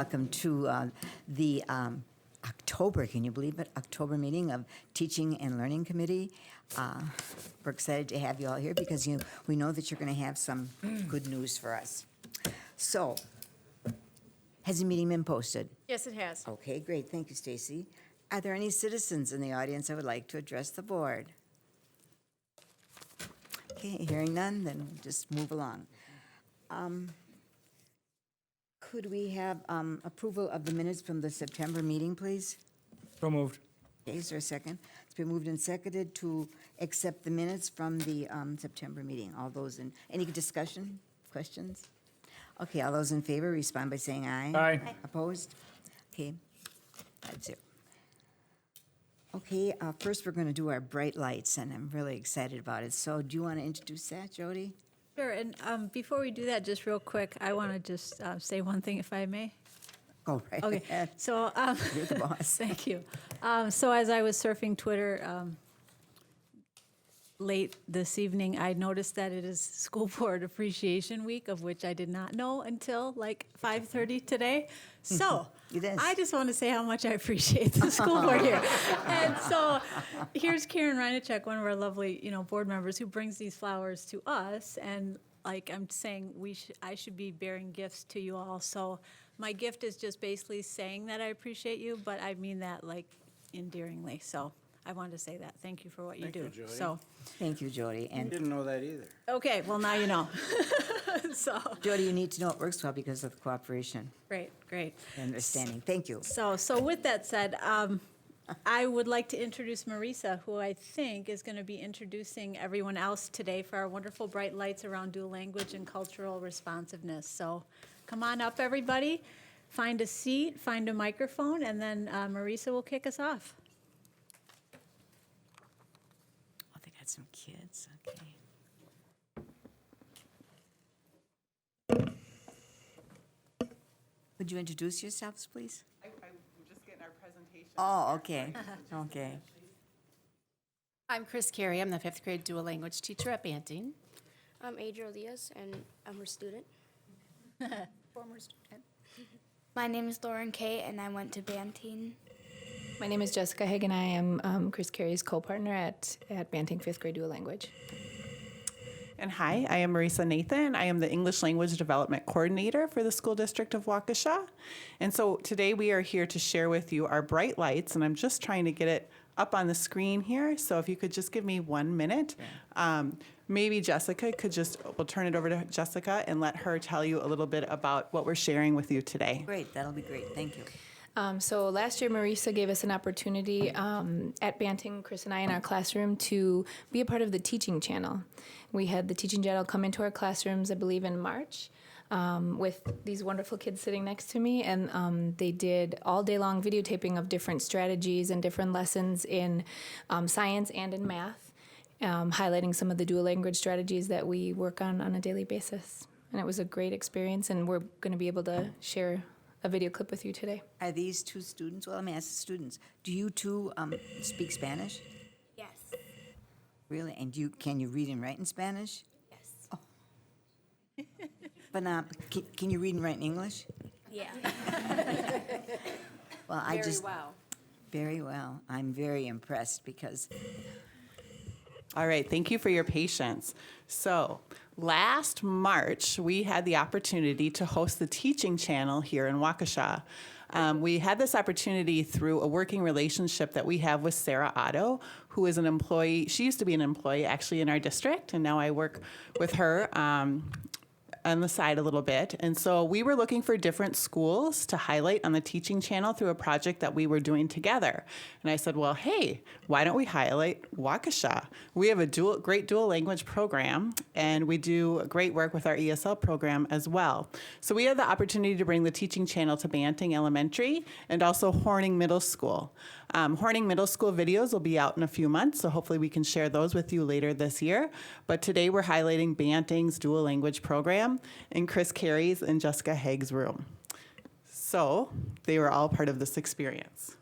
Welcome to the October, can you believe it, October meeting of Teaching and Learning Committee. We're excited to have you all here because we know that you're going to have some good news for us. So, has the meeting been posted? Yes, it has. Okay, great. Thank you, Stacy. Are there any citizens in the audience that would like to address the board? Okay, hearing none, then we'll just move along. Could we have approval of the minutes from the September meeting, please? So moved. Okay, is there a second? It's been moved and seconded to accept the minutes from the September meeting. All those in, any discussion, questions? Okay, all those in favor, respond by saying aye. Aye. Opposed? Okay, 5-0. Okay, first we're going to do our bright lights, and I'm really excited about it. So do you want to introduce that, Jody? Sure, and before we do that, just real quick, I want to just say one thing, if I may. Go right Okay, ahead. so, You're the boss. thank you. So as I was surfing Twitter late this evening, I noticed that it is School Board Appreciation Week, of which I did not know until like 5:30 today. So It is. I just want to say how much I appreciate the school board here. And so here's Karen Reinachek, one of our lovely, board members, who brings these flowers to us. And like I'm saying, I should be bearing gifts to you all. So my gift is just basically saying that I appreciate you, but I mean that like endearingly. So I wanted to say that. Thank you for what you do. Thank you, Jody. So, Thank you, Jody. I And didn't know that either. okay, well, now you know. So, Jody, you need to know it works well because of the cooperation great. and understanding. Thank you. So with that said, I would like to introduce Marisa, who I think is going to be introducing everyone else today for our wonderful bright lights around dual language and cultural responsiveness. So come on up, everybody. Find a seat, find a microphone, and then Marisa will kick us off. Oh, they got some kids, okay. Would you introduce yourselves, please? I'm just getting our presentation. Oh, okay, okay. I'm Chris Carey. I'm the fifth grade dual language teacher at Banting. I'm Adriel Diaz, and I'm a student. Former student. My name is Lauren Kay, and I went to Banting. My name is Jessica Hagan. I am Chris Carey's co-partner at Banting Fifth Grade Dual Language. And hi, I am Marisa Nathan. I am the English Language Development Coordinator for the School District of Waukesha. And so today we are here to share with you our bright lights, and I'm just trying to get it up on the screen here. So if you could just give me 1 minute. Maybe Jessica we'll turn it over to Jessica and let her tell you a little bit about what we're sharing with you today. Great, that'll be great, thank you. So last year, Marisa gave us an opportunity at Banting, Chris and I, in our classroom to be a part of the teaching channel. We had the teaching channel come into our classrooms, I believe, in March, with these wonderful kids sitting next to me, and they did all day long videotaping of different strategies and different lessons in science and in math, highlighting some of the dual language strategies that we work on a daily basis. And it was a great experience, and we're going to be able to share a video clip with you today. Are these two students, well, let me ask the students, do you two speak Spanish? Yes. Really? And can you read and write in Spanish? Yes. But can you read and write in English? Yeah. Well, well. Very well. I'm very impressed because All right, thank you for your patience. So last March, we had the opportunity to host the teaching channel here in Waukesha. We had this opportunity through a working relationship that we have with Sarah Otto, who is an employee. She used to be an employee actually in our district, and now I work with her on the side a little bit. And so we were looking for different schools to highlight on the teaching channel through a project that we were doing together. And I said, well, hey, why don't we highlight Waukesha? We have a great dual language program, and we do great work with our ESL program as well. So we had the opportunity to bring the teaching channel to Banting Elementary and also Horning Middle School. Horning Middle School videos will be out in a few months, so hopefully we can share those with you later this year. But today we're highlighting Banting's dual language program in Chris Carey's and Jessica Haig's room. So they were all part of this experience.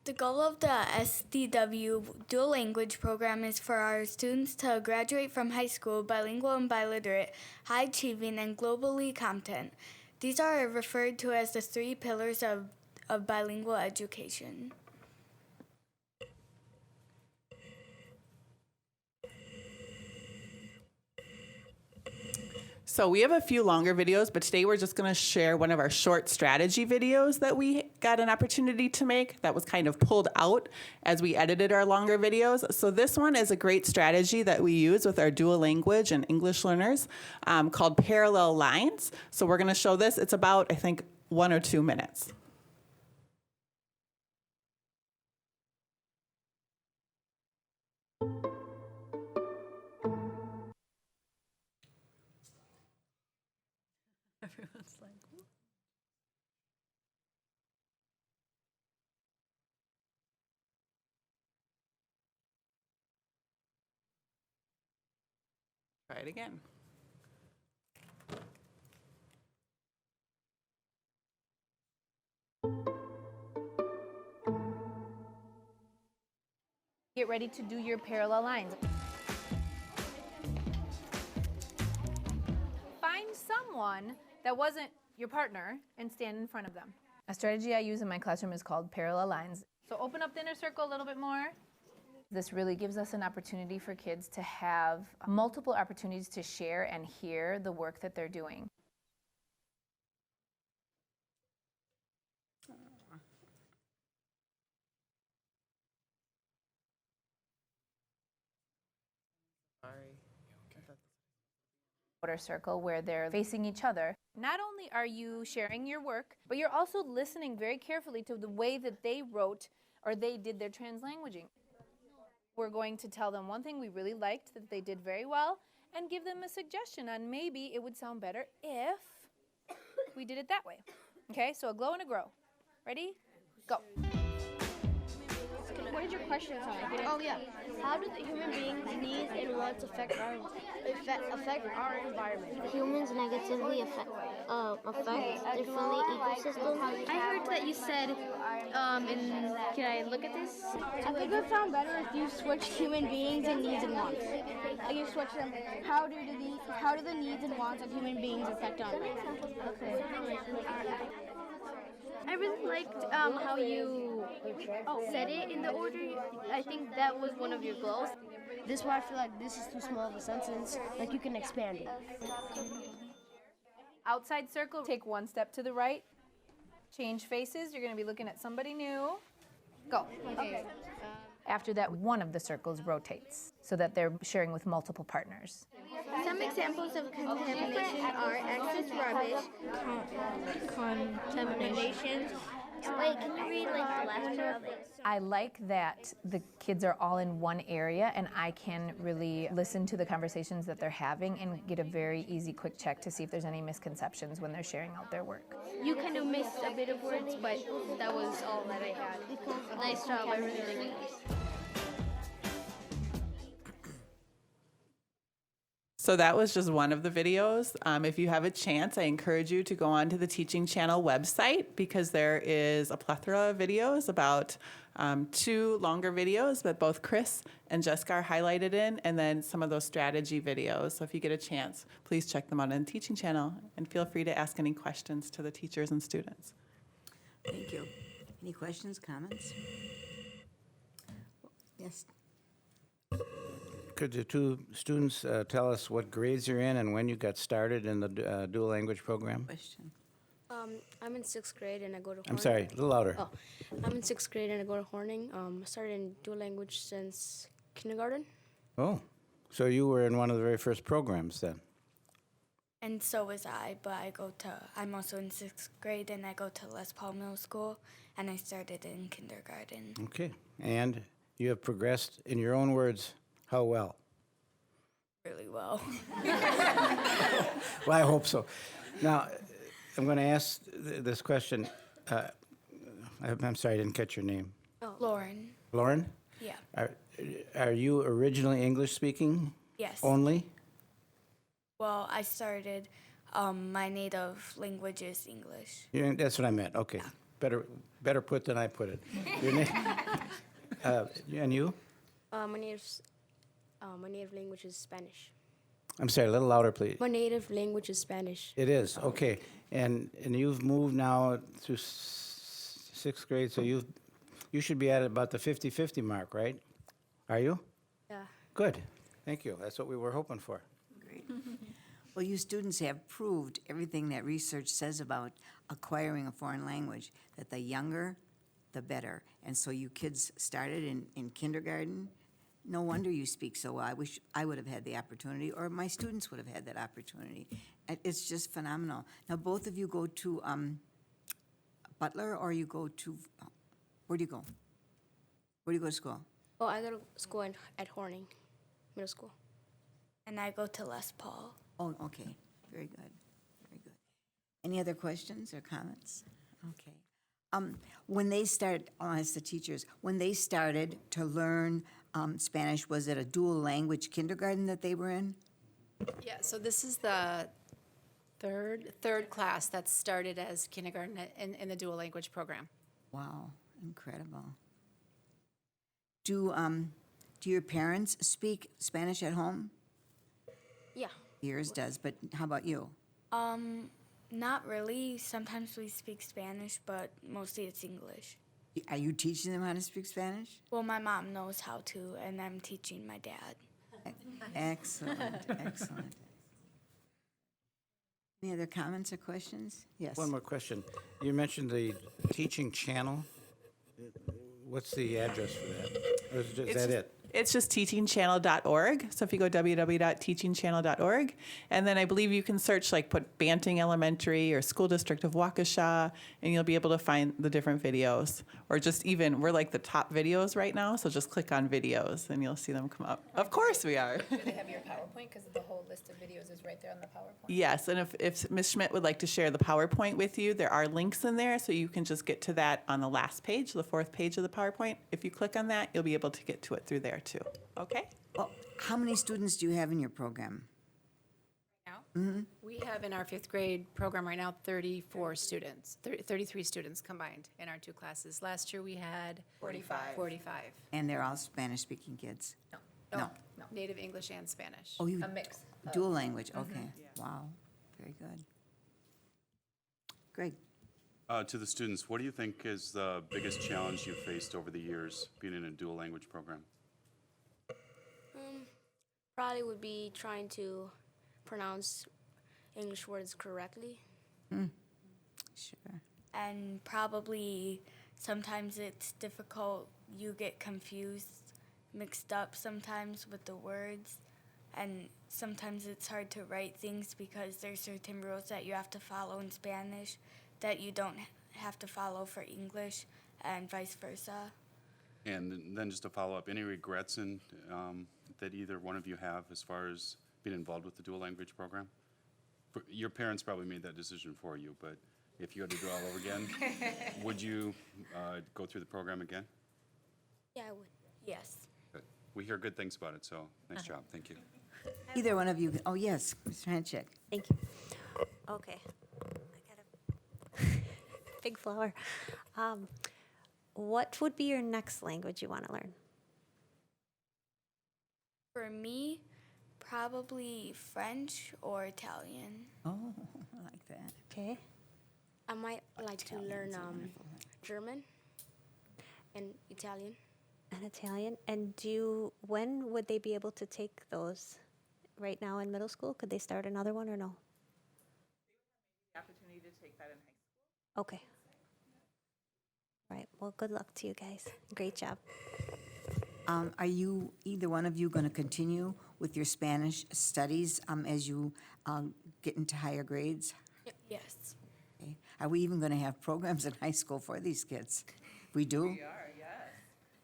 The goal of the SDW dual language program is for our students to graduate from high school bilingual and biliterate, high achieving, and globally competent. These are referred to as the 3 pillars of bilingual education. So we have a few longer videos, but today we're just going to share one of our short strategy videos that we got an opportunity to make that was kind of pulled out as we edited our longer videos. So this one is a great strategy that we use with our dual language and English learners called parallel lines. So we're going to show this. It's about, I think, 1 or 2 minutes. Everyone's like, "Whoa." Try it again. Get ready to do your parallel lines. Find someone that wasn't your partner and stand in front of them. A strategy I use in my classroom is called parallel lines. So open up the inner circle a little bit more. This really gives us an opportunity for kids to have multiple opportunities to share and hear the work that they're doing. Outer circle where they're facing each other. Not only are you sharing your work, but you're also listening very carefully to the way that they wrote or they did their translanguaging. We're going to tell them one thing we really liked that they did very well and give them a suggestion on maybe it would sound better if we did it that way. Okay, so a glow and a grow. Ready? Go. What did your question on? Oh yeah. How do the human beings' needs and wants affect our environment? Humans negatively affect differently ecosystems. I heard that you said, can I look at this? I think it would sound better if you switched human beings and needs and wants. Like you switch them. How do the needs and wants of human beings affect our environment? Okay. I really liked how you said it in the order. I think that was one of your goals. This is why I feel like this is too small of a sentence. Like you can expand it. Outside circle, take one step to the right. Change faces, you're going to be looking at somebody new. Go. Okay. After that, one of the circles rotates so that they're sharing with multiple partners. Some examples of contamination are excess rubbish, contamination. Wait, can you read like the last paragraph? I like that the kids are all in one area and I can really listen to the conversations that they're having and get a very easy quick check to see if there's any misconceptions when they're sharing out their work. You kind of missed a bit of words, but that was all that I had. Nice job, I really like it. So that was just one of the videos. If you have a chance, I encourage you to go onto the Teaching Channel website because there is a plethora of videos, about 2 longer videos that both Chris and Jessica are highlighted in, and then some of those strategy videos. So if you get a chance, please check them out on the Teaching Channel and feel free to ask any questions to the teachers and students. Thank you. Any questions, comments? Yes. Could the 2 students tell us what grades you're in and when you got started in the dual language program? Question. I'm in 6th grade and I go to Horning. I'm sorry, a little louder. Oh, I'm in 6th grade and I go to Horning. I started in dual language since kindergarten. Oh, so you were in one of the very first programs then? And so was I, but I'm also in 6th grade and I go to Les Paul Middle School and I started in kindergarten. Okay, and you have progressed, in your own words, how well? Really well. Well, I hope so. Now, I'm going to ask this question. I'm sorry, I didn't catch your name. Oh. Lauren. Lauren? Yeah. Are you originally English speaking? Yes. Only? Well, I started, my native language is English. That's what I meant, okay. better put than I put it. Your name, and you? My native language is Spanish. I'm sorry, a little louder, please. My native language is Spanish. It is, okay. And you've moved now to sixth grade, so you should be at about the 50-50 mark, right? Are you? Yeah. Good. Thank you. That's what we were hoping for. Great. Well, you students have proved everything that research says about acquiring a foreign language, that the younger, the better. And so you kids started in kindergarten. No wonder you speak so well. I wish I would have had the opportunity, or my students would have had that opportunity. It's just phenomenal. Now, both of you go to Butler, or you go to, where do you go? Where do you go to school? Well, I go to school at Horning Middle School. And I go to Les Paul. Oh, okay. Very good. Very good. Any other questions or comments? Okay. When they start, I'll ask the teachers, when they started to learn Spanish, was it a dual language kindergarten that they were in? Yeah, so this is the third class that started as kindergarten in the dual language program. Wow, incredible. Do your parents speak Spanish at home? Yeah. Yours does, but how about you? Not really. Sometimes we speak Spanish, but mostly it's English. Are you teaching them how to speak Spanish? Well, my mom knows how to, and I'm teaching my dad. Excellent, excellent. Any other comments or questions? Yes. One more question. You mentioned the teaching channel. What's the address for that? Or is that it? It's just teachingchannel.org. So if you go www.teachingchannel.org, and then I believe you can search, like put Banting Elementary or School District of Waukesha, and you'll be able to find the different videos. Or just even, we're like the top videos right now, so just click on videos and you'll see them come up. Of course we are. Do they have your PowerPoint? Because the whole list of videos is right there on the PowerPoint. Yes, and if Ms. Schmidt would like to share the PowerPoint with you, there are links in there, so you can just get to that on the last page, the fourth page of the PowerPoint. If you click on that, you'll be able to get to it through there too. Okay? Well, how many students do you have in your program? Now, we have in our fifth grade program right now 34 students, 33 students combined in our two classes. Last year we had 45. And they're all Spanish-speaking kids? No. Native English and Spanish. Oh, you A mix. dual language, okay. Wow, very good. Greg? To the students, what do you think is the biggest challenge you've faced over the years being in a dual language program? Probably would be trying to pronounce English words correctly. Sure. And probably sometimes it's difficult. You get confused, mixed up sometimes with the words. And sometimes it's hard to write things because there's certain rules that you have to follow in Spanish that you don't have to follow for English, and vice versa. And then just to follow up, any regrets that either one of you have as far as being involved with the dual language program? Your parents probably made that decision for you, but if you had to do it all over again, would you go through the program again? Yeah, I would. Yes. Good. We hear good things about it, so nice job. Thank you. Either one of you, oh, yes, Mr. Hanchek. Thank you. Okay. I got a big flower. What would be your next language you want to learn? For me, probably French or Italian. Oh, I like that. Okay. I might like to learn Italian's a wonderful language. German and Italian. And Italian. And when would they be able to take those? Right now in middle school? Could they start another one or no? The opportunity to take that in high school. Okay. Right. Well, good luck to you guys. Great job. Are you, either one of you, going to continue with your Spanish studies as you get into higher grades? Yes. Okay. Are we even going to have programs in high school for these kids? We do? We are, yes.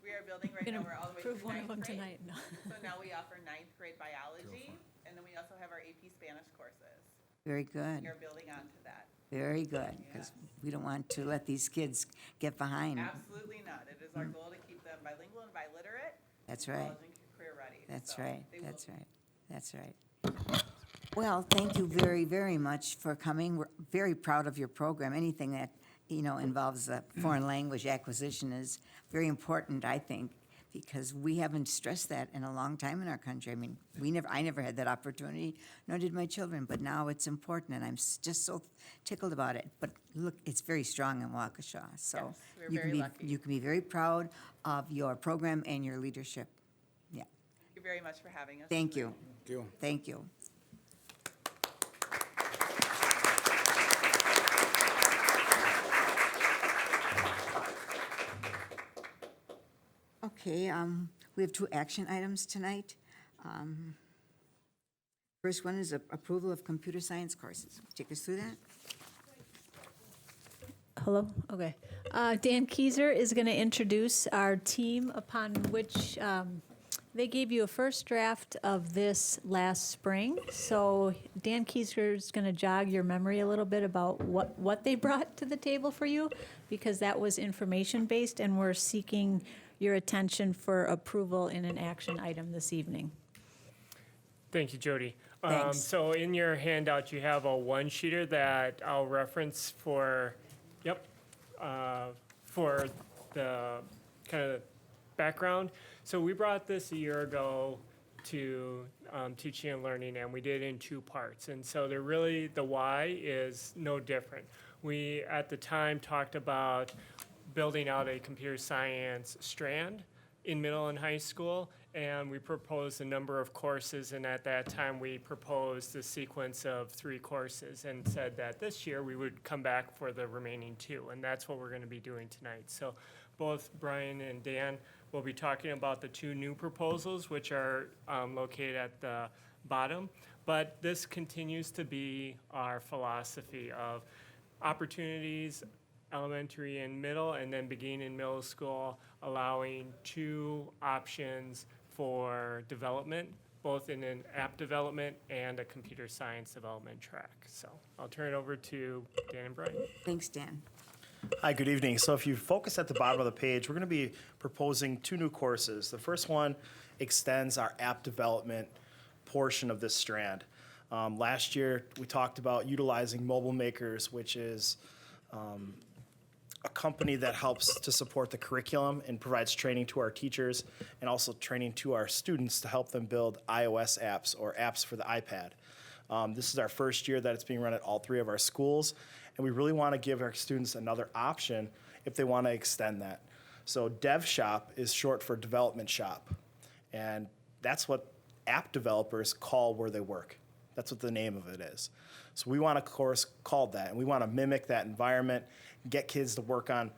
We are building right now, we're all the way Prove through one of ninth them grade. tonight. No. So now we offer ninth grade biology, and then we also have our AP Spanish courses. Very good. We are building onto that. Very good, because we don't want to let these kids get behind. Absolutely not. It is our goal to keep them bilingual and biliterate, That's right. college and career ready. That's So right. they will That's right. That's right. Well, thank you very, very much for coming. We're very proud of your program. Anything that involves a foreign language acquisition is very important, I think, because we haven't stressed that in a long time in our country. I mean, I never had that opportunity, nor did my children, but now it's important, and I'm just so tickled about it. But look, it's very strong in Waukesha, so Yes, we're you very can be lucky. you can be very proud of your program and your leadership. Yeah, Thank you very much for having us. thank you, Thank you. thank you. Okay, we have 2 action items tonight. First one is approval of computer science courses. Take us through that. Hello? Okay. Dan Keyser is going to introduce our team upon which they gave you a first draft of this last spring. So Dan Keyser is going to jog your memory a little bit about what they brought to the table for you, because that was information-based, and we're seeking your attention for approval in an action item this evening. Thank you, Jody. Thanks. So in your handout, you have a one-sheeter that I'll reference for the kind of background. So we brought this a year ago to teaching and learning, and we did it in 2 parts. And so the why is no different. We, at the time, talked about building out a computer science strand in middle and high school, and we proposed a number of courses, and at that time we proposed a sequence of 3 courses and said that this year we would come back for the remaining 2, and that's what we're going to be doing tonight. So both Brian and Dan will be talking about the 2 new proposals, which are located at the bottom, but this continues to be our philosophy of opportunities, elementary and middle, and then beginning in middle school, allowing 2 options for development, both in an app development and a computer science development track. So I'll turn it over to Dan and Brian. Thanks, Dan. Hi, good evening. So if you focus at the bottom of the page, we're going to be proposing 2 new courses. The first one extends our app development portion of this strand. Last year, we talked about utilizing Mobile Makers, which is a company that helps to support the curriculum and provides training to our teachers and also training to our students to help them build iOS apps or apps for the iPad. This is our first year that it's being run at all 3 of our schools, and we really want to give our students another option if they want to extend that. So Dev Shop is short for Development Shop, and that's what app developers call where they work. That's what the name of it is. So we want a course called that, and we want to mimic that environment, get kids to work on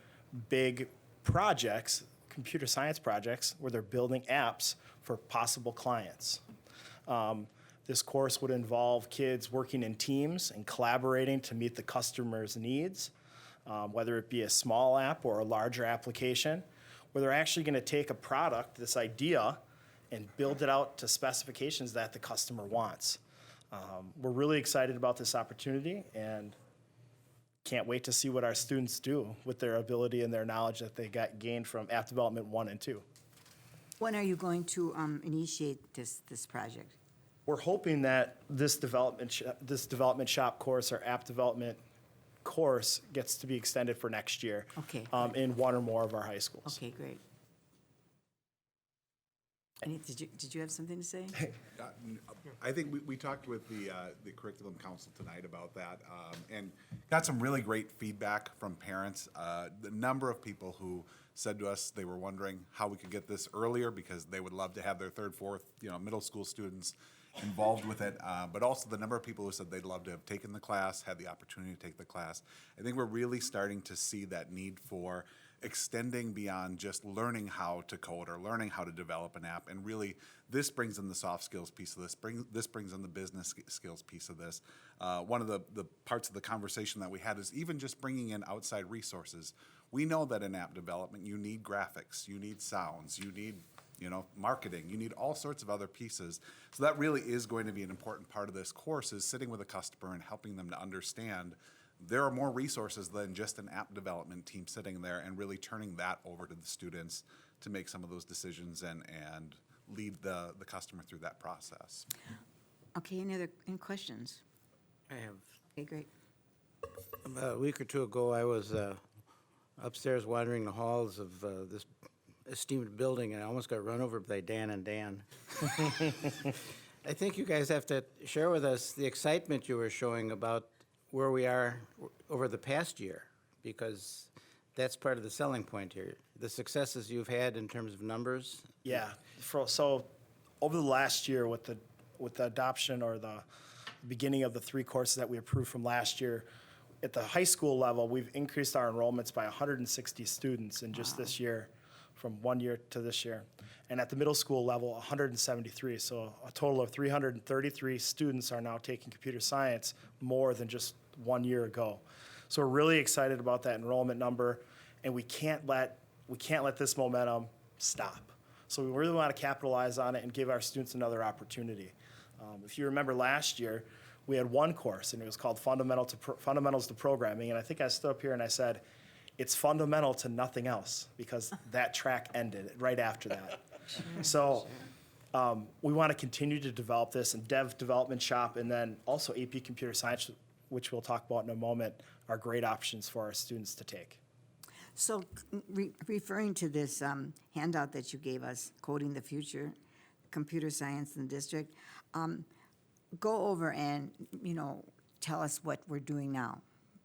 big projects, computer science projects, where they're building apps for possible clients. This course would involve kids working in teams and collaborating to meet the customer's needs, whether it be a small app or a larger application, where they're actually going to take a product, this idea, and build it out to specifications that the customer wants. We're really excited about this opportunity and can't wait to see what our students do with their ability and their knowledge that they gained from App Development 1 and 2. When are you going to initiate this project? We're hoping that this development shop course or app development course gets to be extended for next year. Okay. In 1 or more of our high schools. Okay, great. Did you have something to say? I think we talked with the curriculum council tonight about that, and got some really great feedback from parents. The number of people who said to us they were wondering how we could get this earlier because they would love to have their 3rd, 4th, middle school students involved with it, but also the number of people who said they'd love to have taken the class, had the opportunity to take the class. I think we're really starting to see that need for extending beyond just learning how to code or learning how to develop an app, and really this brings in the soft skills piece of this, this brings in the business skills piece of this. One of the parts of the conversation that we had is even just bringing in outside resources. We know that in app development you need graphics, you need sounds, you need marketing, you need all sorts of other pieces. So that really is going to be an important part of this course, is sitting with a customer and helping them to understand there are more resources than just an app development team sitting there, and really turning that over to the students to make some of those decisions and lead the customer through that process. Okay, any questions? I have. Okay, great. About a week or two ago, I was upstairs wandering the halls of this esteemed building, and I almost got run over by Dan and Dan. I think you guys have to share with us the excitement you were showing about where we are over the past year, because that's part of the selling point here. The successes you've had in terms of numbers. Yeah. So over the last year, with the adoption or the beginning of the 3 courses that we approved from last year, at the high school level, we've increased our enrollments by 160 students in just this year, from one year to this year. And at the middle school level, 173. So a total of 333 students are now taking computer science, more than just 1 year ago. So we're really excited about that enrollment number, and we can't let this momentum stop. So we really want to capitalize on it and give our students another opportunity. If you remember last year, we had 1 course, and it was called Fundamentals to Programming. And I think I stood up here and I said, it's fundamental to nothing else, because that track ended right after that. So we want to continue to develop this, and development shop, and then also AP Computer Science, which we'll talk about in a moment, are great options for our students to take. So referring to this handout that you gave us, Coding the Future, Computer Science in the District, go over and, tell us what we're doing now.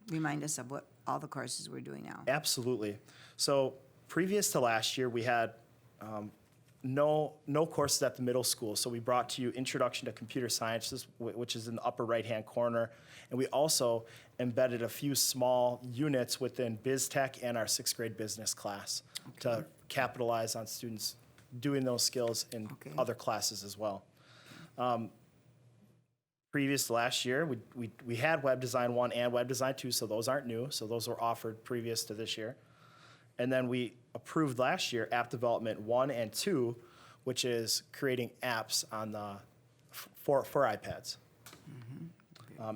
Remind us of what all the courses we're doing now. Absolutely. So previous to last year, we had no courses at the middle school. So we brought to you Introduction to Computer Sciences, which is in the upper right-hand corner. And we also embedded a few small units within BizTech and our 6th grade business class to capitalize on students doing those skills in other classes as well. Previous to last year, we had Web Design 1 and Web Design 2, so those aren't new. So those were offered previous to this year. And then we approved last year App Development 1 and 2, which is creating apps on for iPads.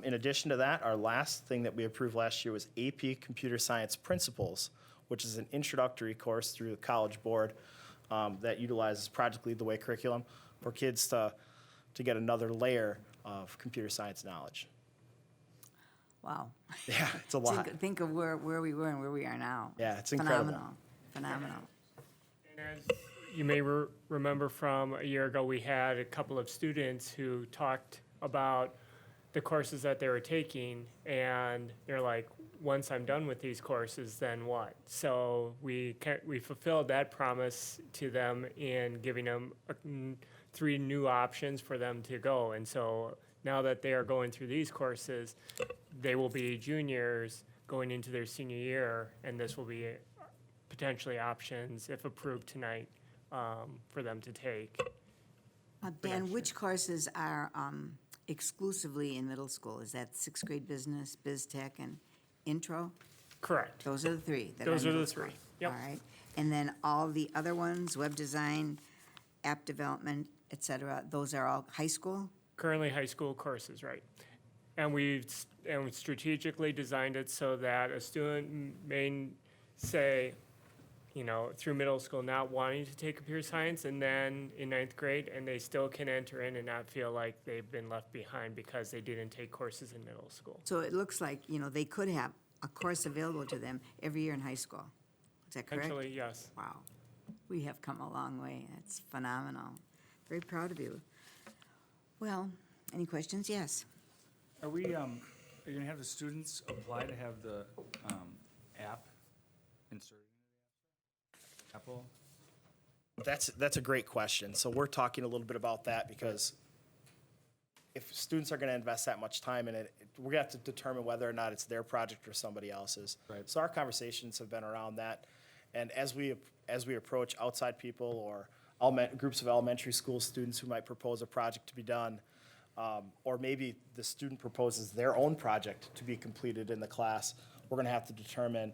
In addition to that, our last thing that we approved last year was AP Computer Science Principles, which is an introductory course through the College Board that utilizes Project Lead the Way curriculum for kids to get another layer of computer science knowledge. Wow. Yeah, it's a lot. Think of where we were and where we are now. Yeah, it's incredible. Phenomenal. And as you may remember from a year ago, we had a couple of students who talked about the courses that they were taking, and they're like, once I'm done with these courses, then what? So we fulfilled that promise to them in giving them 3 new options for them to go. And so now that they are going through these courses, they will be juniors going into their senior year, and this will be potentially options, if approved tonight, for them to take. Dan, which courses are exclusively in middle school? Is that 6th grade business, BizTech, and intro? Correct. Those are the 3 that Those are are middle the school. 3. Yep. All right. And then all the other ones, web design, app development, et cetera, those are all high school? Currently high school courses, right. And we strategically designed it so that a student may say, through middle school not wanting to take computer science, and then in 9th grade, and they still can enter in and not feel like they've been left behind because they didn't take courses in middle school. So it looks like, they could have a course available to them every year in high school. Is that correct? Potentially, yes. Wow. We have come a long way. It's phenomenal. Very proud of you. Well, any questions? Yes. Are you going to have the students apply to have the app inserted into the Apple? That's a great question. So we're talking a little bit about that, because if students are going to invest that much time in it, we're going to have to determine whether or not it's their project or somebody else's. Right. So our conversations have been around that. And as we approach outside people or groups of elementary school students who might propose a project to be done, or maybe the student proposes their own project to be completed in the class, we're going to have to determine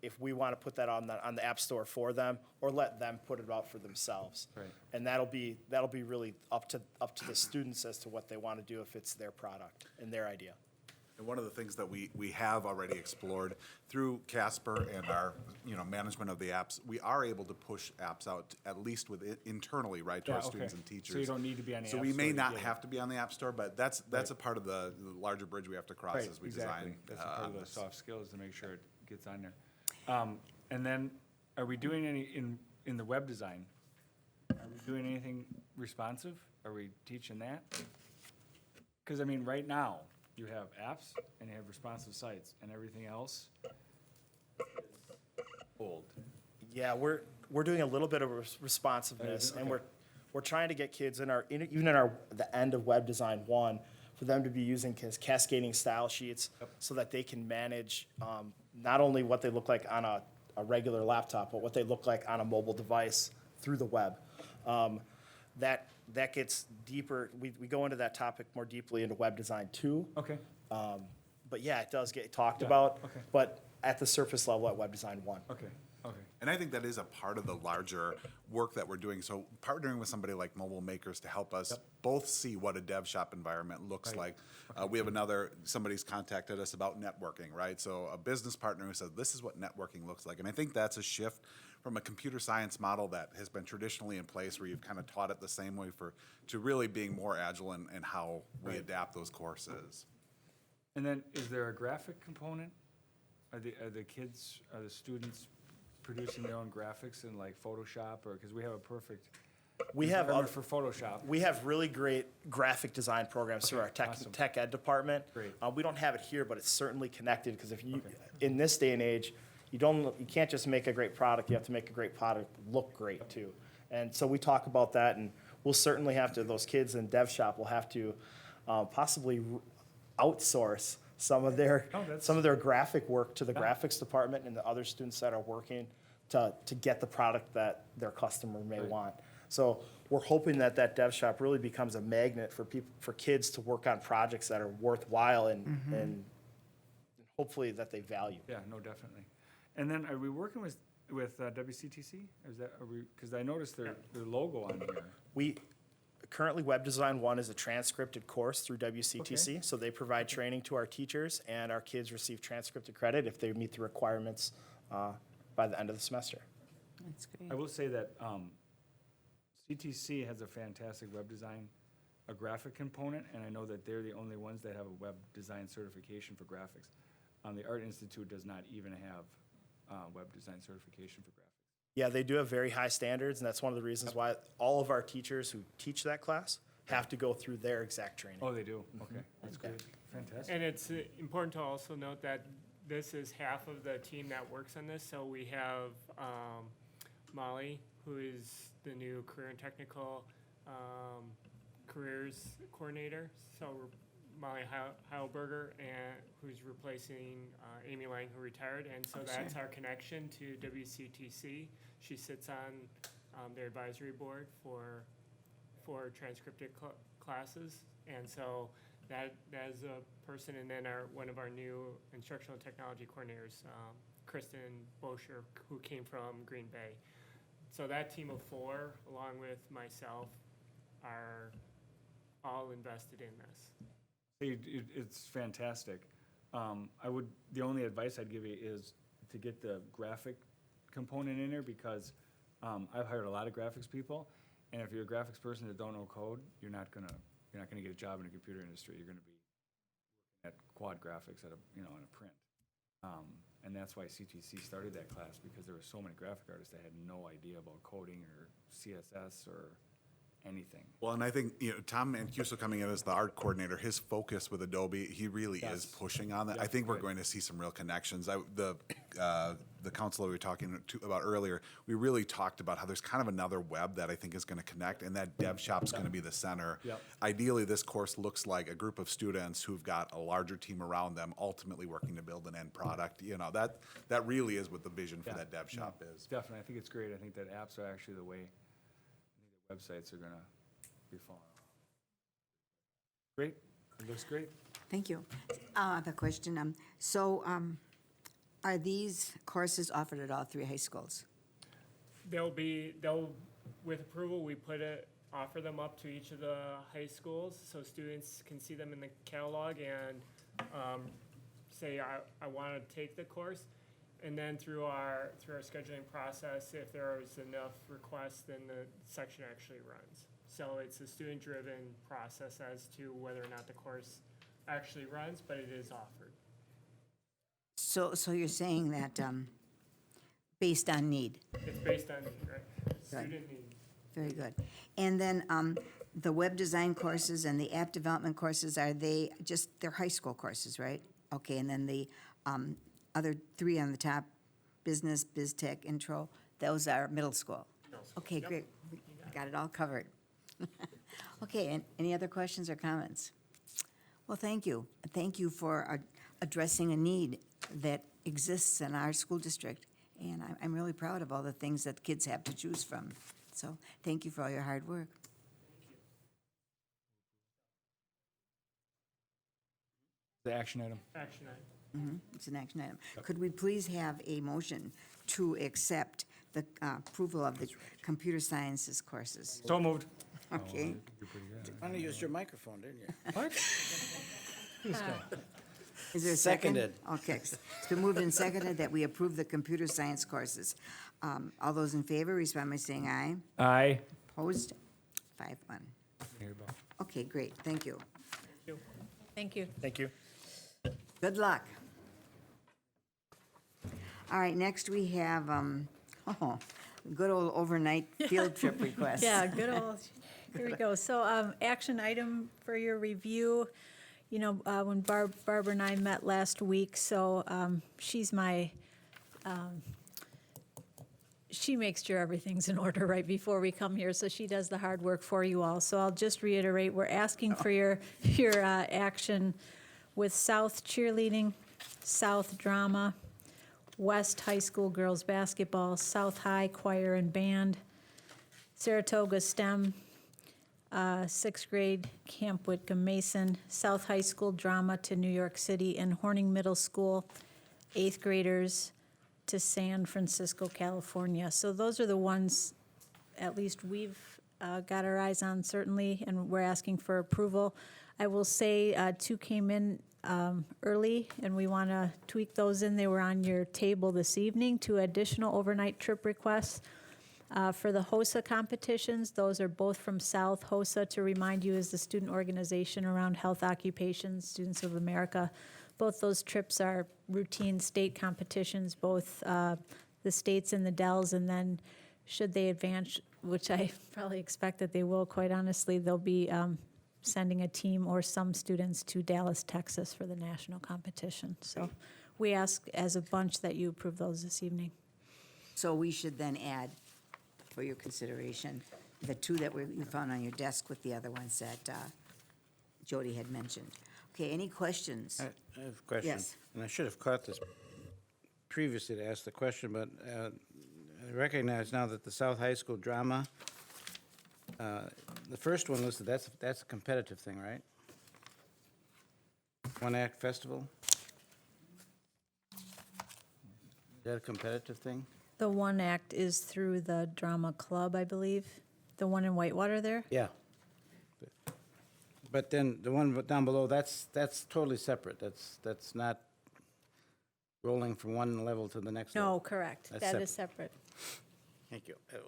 if we want to put that on the App Store for them, or let them put it out for themselves. Right. And that'll be really up to the students as to what they want to do if it's their product and their idea. And one of the things that we have already explored through Casper and our, management of the apps, we are able to push apps out at least internally, right, to Yeah, our students okay. and teachers. So you don't need to be on the So App we may Store to not get it. have to be on the App Store, but that's a part of the larger bridge we have to cross Right, as we exactly. design. That's a part of the this. soft skills to make sure it gets on there. And then, are we doing any, in the web design, are we doing anything responsive? Are we teaching that? Because, I mean, right now, you have apps and you have responsive sites, and everything else is old. Yeah, we're doing a little bit of responsiveness, and Okay. we're trying to get kids even in the end of Web Design 1, for them to be using cascading style sheets so that they can manage not only what they look like on a regular laptop, but what they look like on a mobile device through the web. That gets deeper. We go into that topic more deeply into Web Design 2. Okay. But yeah, it does get talked Yeah, about, okay. but at the surface level at Web Design 1. Okay, okay. And I think that is a part of the larger work that we're doing. So partnering with somebody like Mobile Makers to help us both see what a dev shop environment looks like. We have somebody's contacted us about networking, right? So a business partner who says, this is what networking looks like. And I think that's a shift from a computer science model that has been traditionally in place where you've kind of taught it the same way to really being more agile in how we adapt those courses. And then, is there a graphic component? Are the students producing their own graphics in like Photoshop, or, because we have a perfect environment for Photoshop. We have really great graphic design programs through our awesome. tech ed department. Great. We don't have it here, but it's certainly connected, because if you, in this day and age, you can't just make a great product, you have to make a great product look great too. And so we talk about that, and we'll certainly have to, those kids in dev shop will have to possibly outsource some of their graphic work to the graphics department and the other students that are working to get the product that their customer may want. So we're hoping that dev shop really becomes a magnet for kids to work on projects that are worthwhile and hopefully that they value. Yeah, no, definitely. And then, are we working with WCTC? Because I noticed their logo on here. Currently, Web Design 1 is a transcripted course through WCTC, so they provide training to our teachers, and our kids receive transcripted credit if they meet the requirements by the end of the semester. That's great. I will say that CTC has a fantastic web design, a graphic component, and I know that they're the only ones that have a web design certification for graphics. The Art Institute does not even have web design certification for graphics. Yeah, they do have very high standards, and that's one of the reasons why all of our teachers who teach that class have to go through their exact training. Oh, they do? Okay, that's great. Fantastic. And it's important to also note that this is half of the team that works on this. So we have Molly, who is the new career and technical careers coordinator. So Molly Heilberger, who's replacing Amy Lang, who retired. And so that's our connection to WCTC. She sits on their advisory board for transcripted classes. And so that is a person. And then one of our new instructional technology coordinators, Kristen Bosher, who came from Green Bay. So that team of 4, along with myself, are all invested in this. It's fantastic. The only advice I'd give you is to get the graphic component in there, because I've hired a lot of graphics people, and if you're a graphics person that don't know code, you're not gonna get a job in the computer industry. You're gonna be working at quad graphics on a print. And that's why CTC started that class, because there were so many graphic artists that had no idea about coding or CSS or anything. Well, and I think, Tom Mancuso coming in as the art coordinator, his focus with Adobe, he really is pushing on that. Yeah, I think we're good. going to see some real connections. The counselor we were talking about earlier, we really talked about how there's kind of another web that I think is going to connect, and that dev shop's going to be the center. Yep. Ideally, this course looks like a group of students who've got a larger team around them, ultimately working to build an end product. That really is what the vision for that dev shop is. Definitely, I think it's great. I think that apps are actually the way. I think the websites are gonna be falling off. Great, it looks great. Thank you. I have a question. Are these courses offered at all 3 high schools? With approval, we offer them up to each of the high schools, so students can see them in the catalog, and say I want to take the course. And then through our scheduling process, if there is enough requests, then the section actually runs. So it's a student-driven process as to whether or not the course actually runs, but it is offered. So you're saying that based on need? It's based on need, right? Student need. Very good. And then the web design courses and the app development courses, they're high school courses, right? Okay, and then the other three on the top, business, biz tech, intro, those are middle school? Middle school. Okay, Yep. great. We got it all covered. Okay, and any other questions or comments? Well, thank you. Thank you for addressing a need that exists in our school district. And I'm really proud of all the things that kids have to choose from. So thank you for all your hard work. The action item. Action item. It's an action item. Could we please have a motion to accept the approval of the computer sciences courses? So moved. Okay. Finally used your microphone, didn't you? What? Is there a second? Seconded. Okay. It's been moved and seconded that we approve the computer science courses. All those in favor, respond by saying aye. Aye. Opposed? 5-1. Okay, great. Thank you. Thank you. Thank you. Good luck. All right, next we have, good old overnight field trip request. Yeah, good old, here we go. So, action item for your review, you know, when Barbara and I met last week, so she's my, she makes sure everything's in order right before we come here, so she does the hard work for you all. So I'll just reiterate, we're asking for your action with South cheerleading, South drama, West High School girls basketball, South High choir and band, Saratoga STEM, 6th grade Camp Whitcomb Mason, South High School drama to New York City, and Horning Middle School, 8th graders to San Francisco, California. So those are the ones, at least we've got our eyes on certainly, and we're asking for approval. I will say 2 came in early, and we want to tweak those in. They were on your table this evening, 2 additional overnight trip requests. For the HOSA competitions, those are both from South. HOSA, to remind you, is the student organization around health occupations, Students of America. Both those trips are routine state competitions, both the states and the Dells, and then should they advance, which I probably expect that they will, quite honestly, they'll be sending a team or some students to Dallas, Texas for the national competition. So we ask as a bunch that you approve those this evening. So we should then add, for your consideration, the 2 that you found on your desk with the other ones that Jody had mentioned. Okay, any questions? I have a question. Yes. And I should have caught this previously to ask the question, but I recognize now that the South High School drama, the first one listed, that's a competitive thing, right? One act festival? Is that a competitive thing? The one act is through the drama club, I believe, the one in Whitewater there. Yeah. But then the one down below, that's totally separate. That's not rolling from one level to the next level. No, correct. That's That is separate. Thank you. That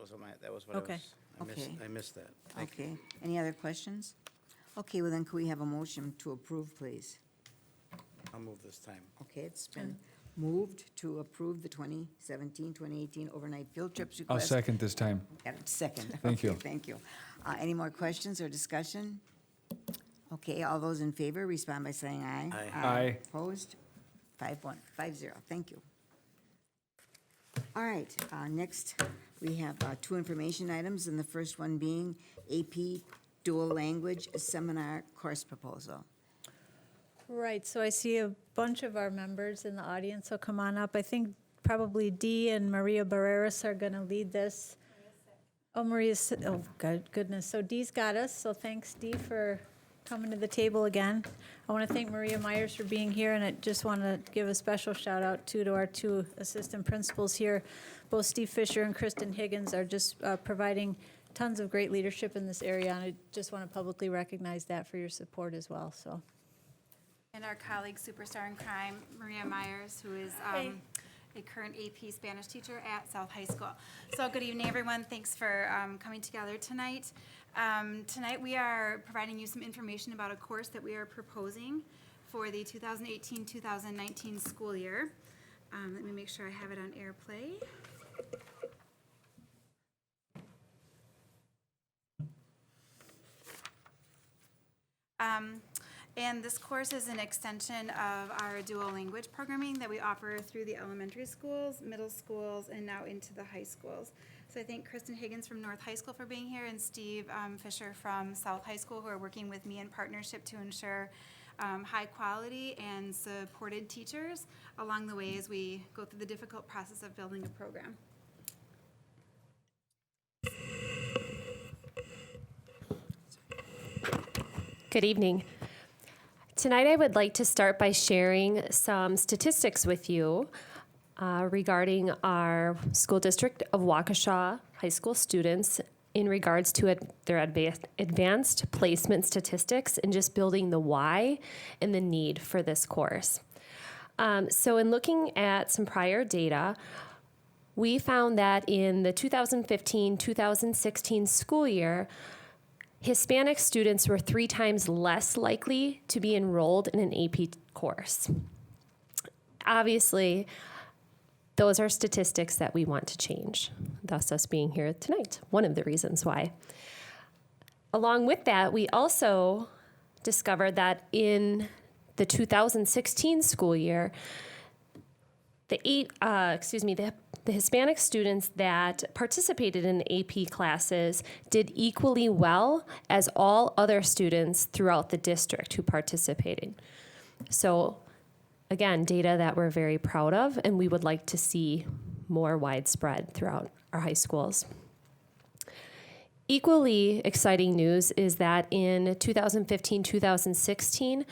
was what Okay. Okay. I missed that. Thank you. Okay, any other questions? Okay, well then, could we have a motion to approve, please? I'll move this time. Okay, it's been moved to approve the 2017-2018 overnight field trips I'll request. second this time. Got it, second. Thank you. Okay, thank you. Any more questions or discussion? Okay, all those in favor, respond by saying aye. Aye. Aye. Opposed? 5-1, 5-0, thank you. All right, next, we have 2 information items, and the first one being AP Dual Language Seminar Course Proposal. Right, so I see a bunch of our members in the audience, so come on up. I think probably Dee and Maria Barreras are going to lead this. Oh, Maria's, oh, goodness. So Dee's got us, so thanks, Dee, for coming to the table again. I want to thank Maria Myers for being here, and I just want to give a special shout out to our 2 assistant principals here. Both Steve Fisher and Kristen Higgins are just providing tons of great leadership in this area, and I just want to publicly recognize that for your support as well, so. And our colleague, superstar in crime, Maria Myers, who is a current AP Spanish teacher at South High School. So good evening, everyone. Thanks for coming together tonight. Tonight we are providing you some information about a course that we are proposing for the 2018-2019 school year. Let me make sure I have it on AirPlay. And this course is an extension of our dual language programming that we offer through the elementary schools, middle schools, and now into the high schools. So I thank Kristen Higgins from North High School for being here, and Steve Fisher from South High School, who are working with me in partnership to ensure high quality and supported teachers along the way as we go through the difficult process of building a program. Good evening. Tonight I would like to start by sharing some statistics with you regarding our school district of Waukesha high school students in regards to their advanced placement statistics and just building the why and the need for this course. So in looking at some prior data, we found that in the 2015-2016 school year, Hispanic students were 3 times less likely to be enrolled in an AP course. Obviously, those are statistics that we want to change, thus us being here tonight, one of the reasons why. Along with that, we also discovered that in the 2016 school year, the Hispanic students that participated in AP classes did equally well as all other students throughout the district who participated. So again, data that we're very proud of, and we would like to see more widespread throughout our high schools. Equally exciting news is that in 2015-2016,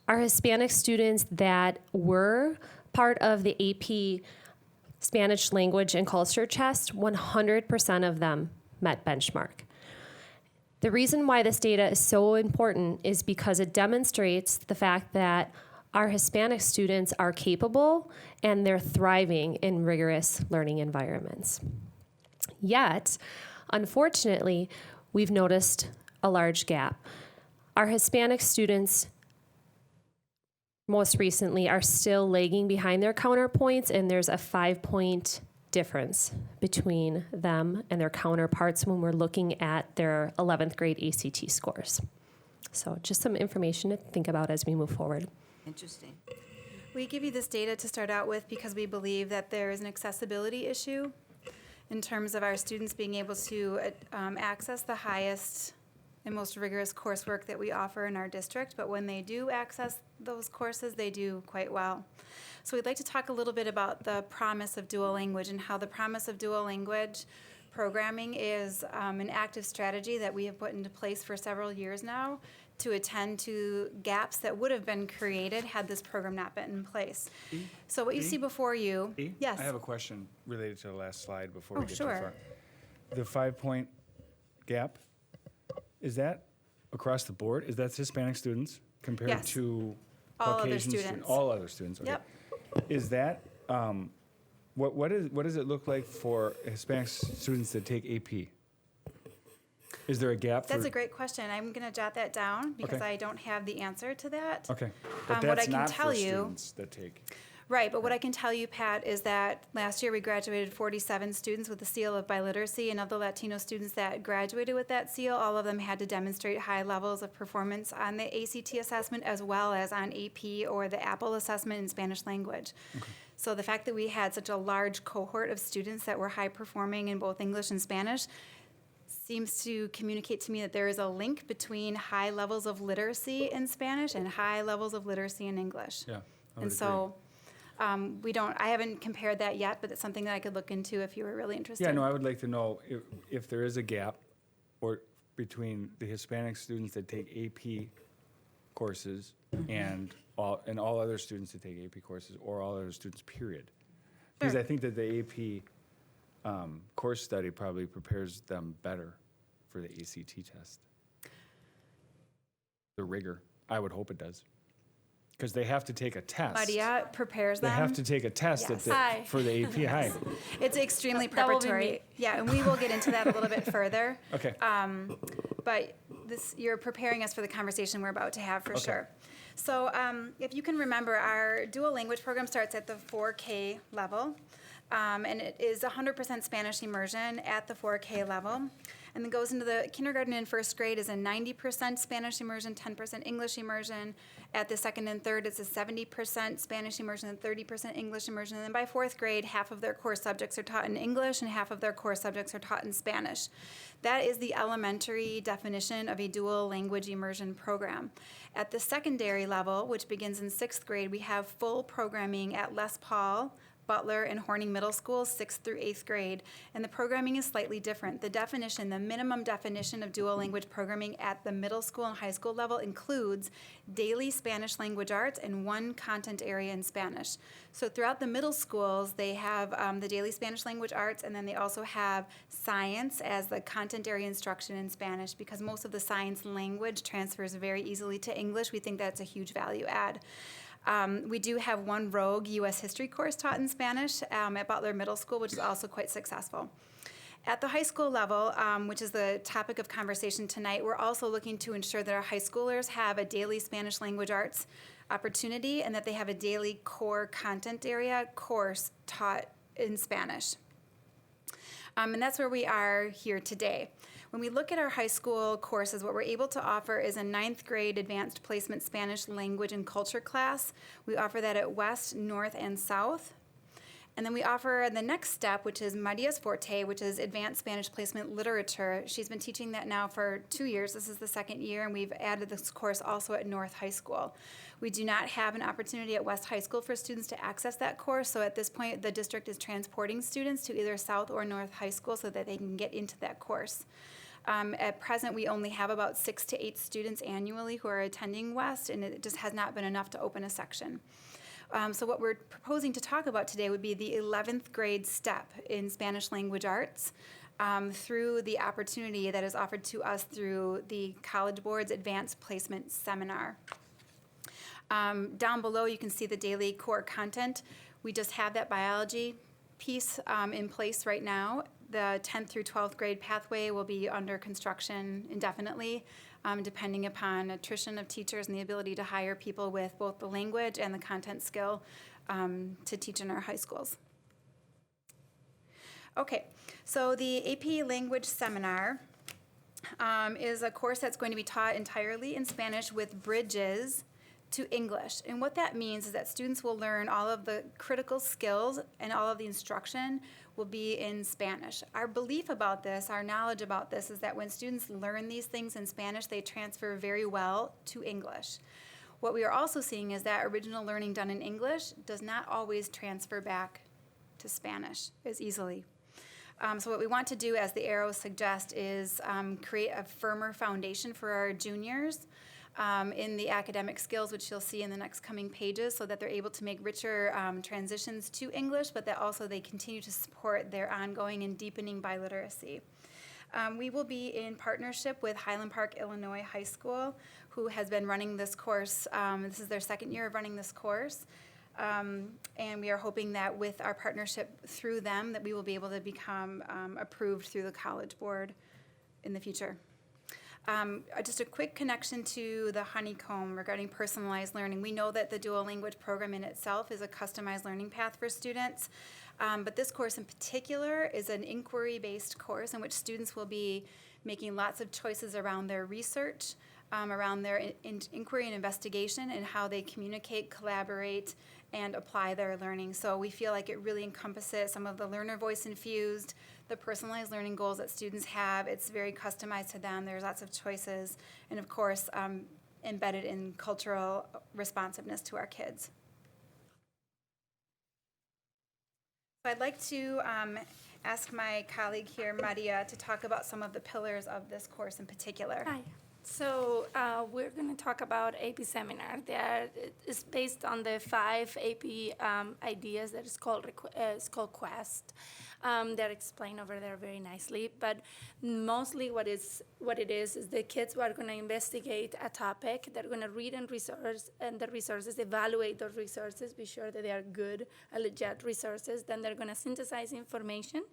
our Hispanic students that were part of the AP Spanish language and culture test, 100% of them met benchmark. The reason why this data is so important is because it demonstrates the fact that our Hispanic students are capable and they're thriving in rigorous learning environments. Yet, unfortunately, we've noticed a large gap. Our Hispanic students most recently are still lagging behind their counterpoints, and there's a 5-point difference between them and their counterparts when we're looking at their 11th grade ACT scores. So just some information to think about as we move forward. Interesting. We give you this data to start out with because we believe that there is an accessibility issue in terms of our students being able to access the highest and most rigorous coursework that we offer in our district, but when they do access those courses, they do quite well. So we'd like to talk a little bit about the promise of dual language and how the promise of dual language programming is an active strategy that we have put into place for several years now to attend to gaps that would have been created had this program not been in place. So what you see before you, yes. I have a question related to the last slide before we get sure. too far. The 5-point gap, is that across the board? Is that Hispanic students compared Yes. to All other Caucasian students. All other students, okay. Yep. Is that, what does it look like for Hispanic students that take AP? Is there a gap for? That's a great question. I'm going to jot that down because Okay. I don't have the answer to that. Okay, What but I that's can not tell for you- students that take. Right, but what I can tell you, Pat, is that last year we graduated 47 students with the seal of biliteracy, and of the Latino students that graduated with that seal, all of them had to demonstrate high levels of performance on the ACT assessment as well as on AP or the Apple assessment in Spanish language. So the fact that we had such a large cohort of students that were high performing in both English and Spanish seems to communicate to me that there is a link between high levels of literacy in Spanish and high levels of literacy in English. Yeah, I would And so I haven't compared that yet, but it's something that I could look into if you were really interested. Yeah, no, I would like to know if there is a gap or between the Hispanic students that take AP courses and all other students that take AP courses or all other students, period. Because I think that the AP course study probably prepares them better for the ACT test. The rigor, I would hope it does. because they have to take a test. Maria prepares They them. have to take a test Yes. Hi. for the AP. Hi. It's extremely That will be preparatory. me. Yeah, and we will get into that a little bit further. Okay. But you're preparing us for the conversation we're about to have for sure. So if you can remember, our dual language program starts at the 4K level, and it is 100% Spanish immersion at the 4K level. And then goes into the kindergarten and first grade is a 90% Spanish immersion, 10% English immersion. At the second and third, it's a 70% Spanish immersion and 30% English immersion. And then by fourth grade, half of their core subjects are taught in English and half of their core subjects are taught in Spanish. That is the elementary definition of a dual language immersion program. At the secondary level, which begins in sixth grade, we have full programming at Les Paul, Butler, and Horning Middle Schools, 6th through 8th grade, and the programming is slightly different. The definition, the minimum definition of dual language programming at the middle school and high school level includes daily Spanish language arts and one content area in Spanish. So throughout the middle schools, they have the daily Spanish language arts, and then they also have science as the content area instruction in Spanish, because most of the science language transfers very easily to English. We think that's a huge value add. We do have one rogue U.S. history course taught in Spanish at Butler Middle School, which is also quite successful. At the high school level, which is the topic of conversation tonight, we're also looking to ensure that our high schoolers have a daily Spanish language arts opportunity and that they have a daily core content area course taught in Spanish. And that's where we are here today. When we look at our high school courses, what we're able to offer is a 9th grade advanced placement Spanish language and culture class. We offer that at West, North, and South. And then we offer the next step, which is Maria's forte, which is advanced Spanish placement literature. She's been teaching that now for 2 years. This is the second year, and we've added this course also at North High School. We do not have an opportunity at West High School for students to access that course, so at this point, the district is transporting students to either South or North High School so that they can get into that course. At present, we only have about 6 to 8 students annually who are attending West, and it just has not been enough to open a section. So what we're proposing to talk about today would be the 11th grade step in Spanish language arts through the opportunity that is offered to us through the College Board's Advanced Placement Seminar. Down below, you can see the daily core content. We just have that biology piece in place right now. The 10th through 12th grade pathway will be under construction indefinitely, depending upon attrition of teachers and the ability to hire people with both the language and the content skill to teach in our high schools. Okay, so the AP Language Seminar is a course that's going to be taught entirely in Spanish with bridges to English. And what that means is that students will learn all of the critical skills and all of the instruction will be in Spanish. Our belief about this, our knowledge about this, is that when students learn these things in Spanish, they transfer very well to English. What we are also seeing is that original learning done in English does not always transfer back to Spanish as easily. So what we want to do, as the arrows suggest, is create a firmer foundation for our juniors in the academic skills, which you'll see in the next coming pages, so that they're able to make richer transitions to English, but that also they continue to support their ongoing and deepening biliteracy. We will be in partnership with Highland Park, Illinois High School, who has been running this course. This is their second year of running this course. And we are hoping that with our partnership through them, that we will be able to become approved through the College Board in the future. Just a quick connection to the honeycomb regarding personalized learning. We know that the dual language program in itself is a customized learning path for students, but this course in particular is an inquiry-based course in which students will be making lots of choices around their research, around their inquiry and investigation, and how they communicate, collaborate, and apply their learning. So we feel like it really encompasses some of the learner voice infused, the personalized learning goals that students have. It's very customized to them. There's lots of choices, and of course, embedded in cultural responsiveness to our kids. So I'd like to ask my colleague here, Maria, to talk about some of the pillars of this course in particular. Hi. So we're going to talk about AP seminar. That is based on the 5 AP ideas that is called Quest. They're explained over there very nicely. But mostly what it is the kids are going to investigate a topic. They're going to read and the resources, evaluate those resources, be sure that they are good, legit resources. Then they're going to synthesize information.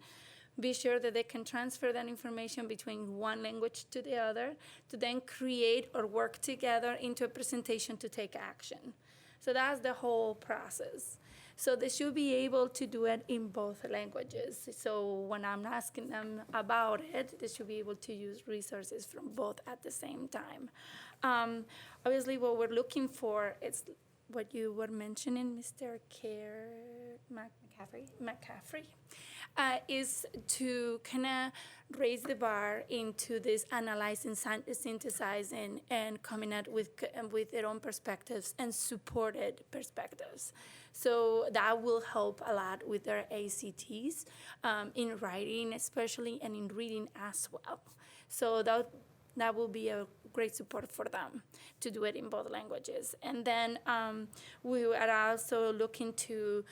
Be sure that they can transfer that information between one language to the other to then create or work together into a presentation to take action. So that's the whole process. So they should be able to do it in both languages. So when I'm asking them about it, they should be able to use resources from both at the same time. Obviously, what we're looking for is what you were mentioning, Mr. McCaffrey. Is to kind of raise the bar into this analyzing, synthesizing, and coming out with their own perspectives and supported perspectives. So that will help a lot with their ACTs in writing, especially, and in reading as well. So that will be a great support for them to do it in both languages. And then we are also looking to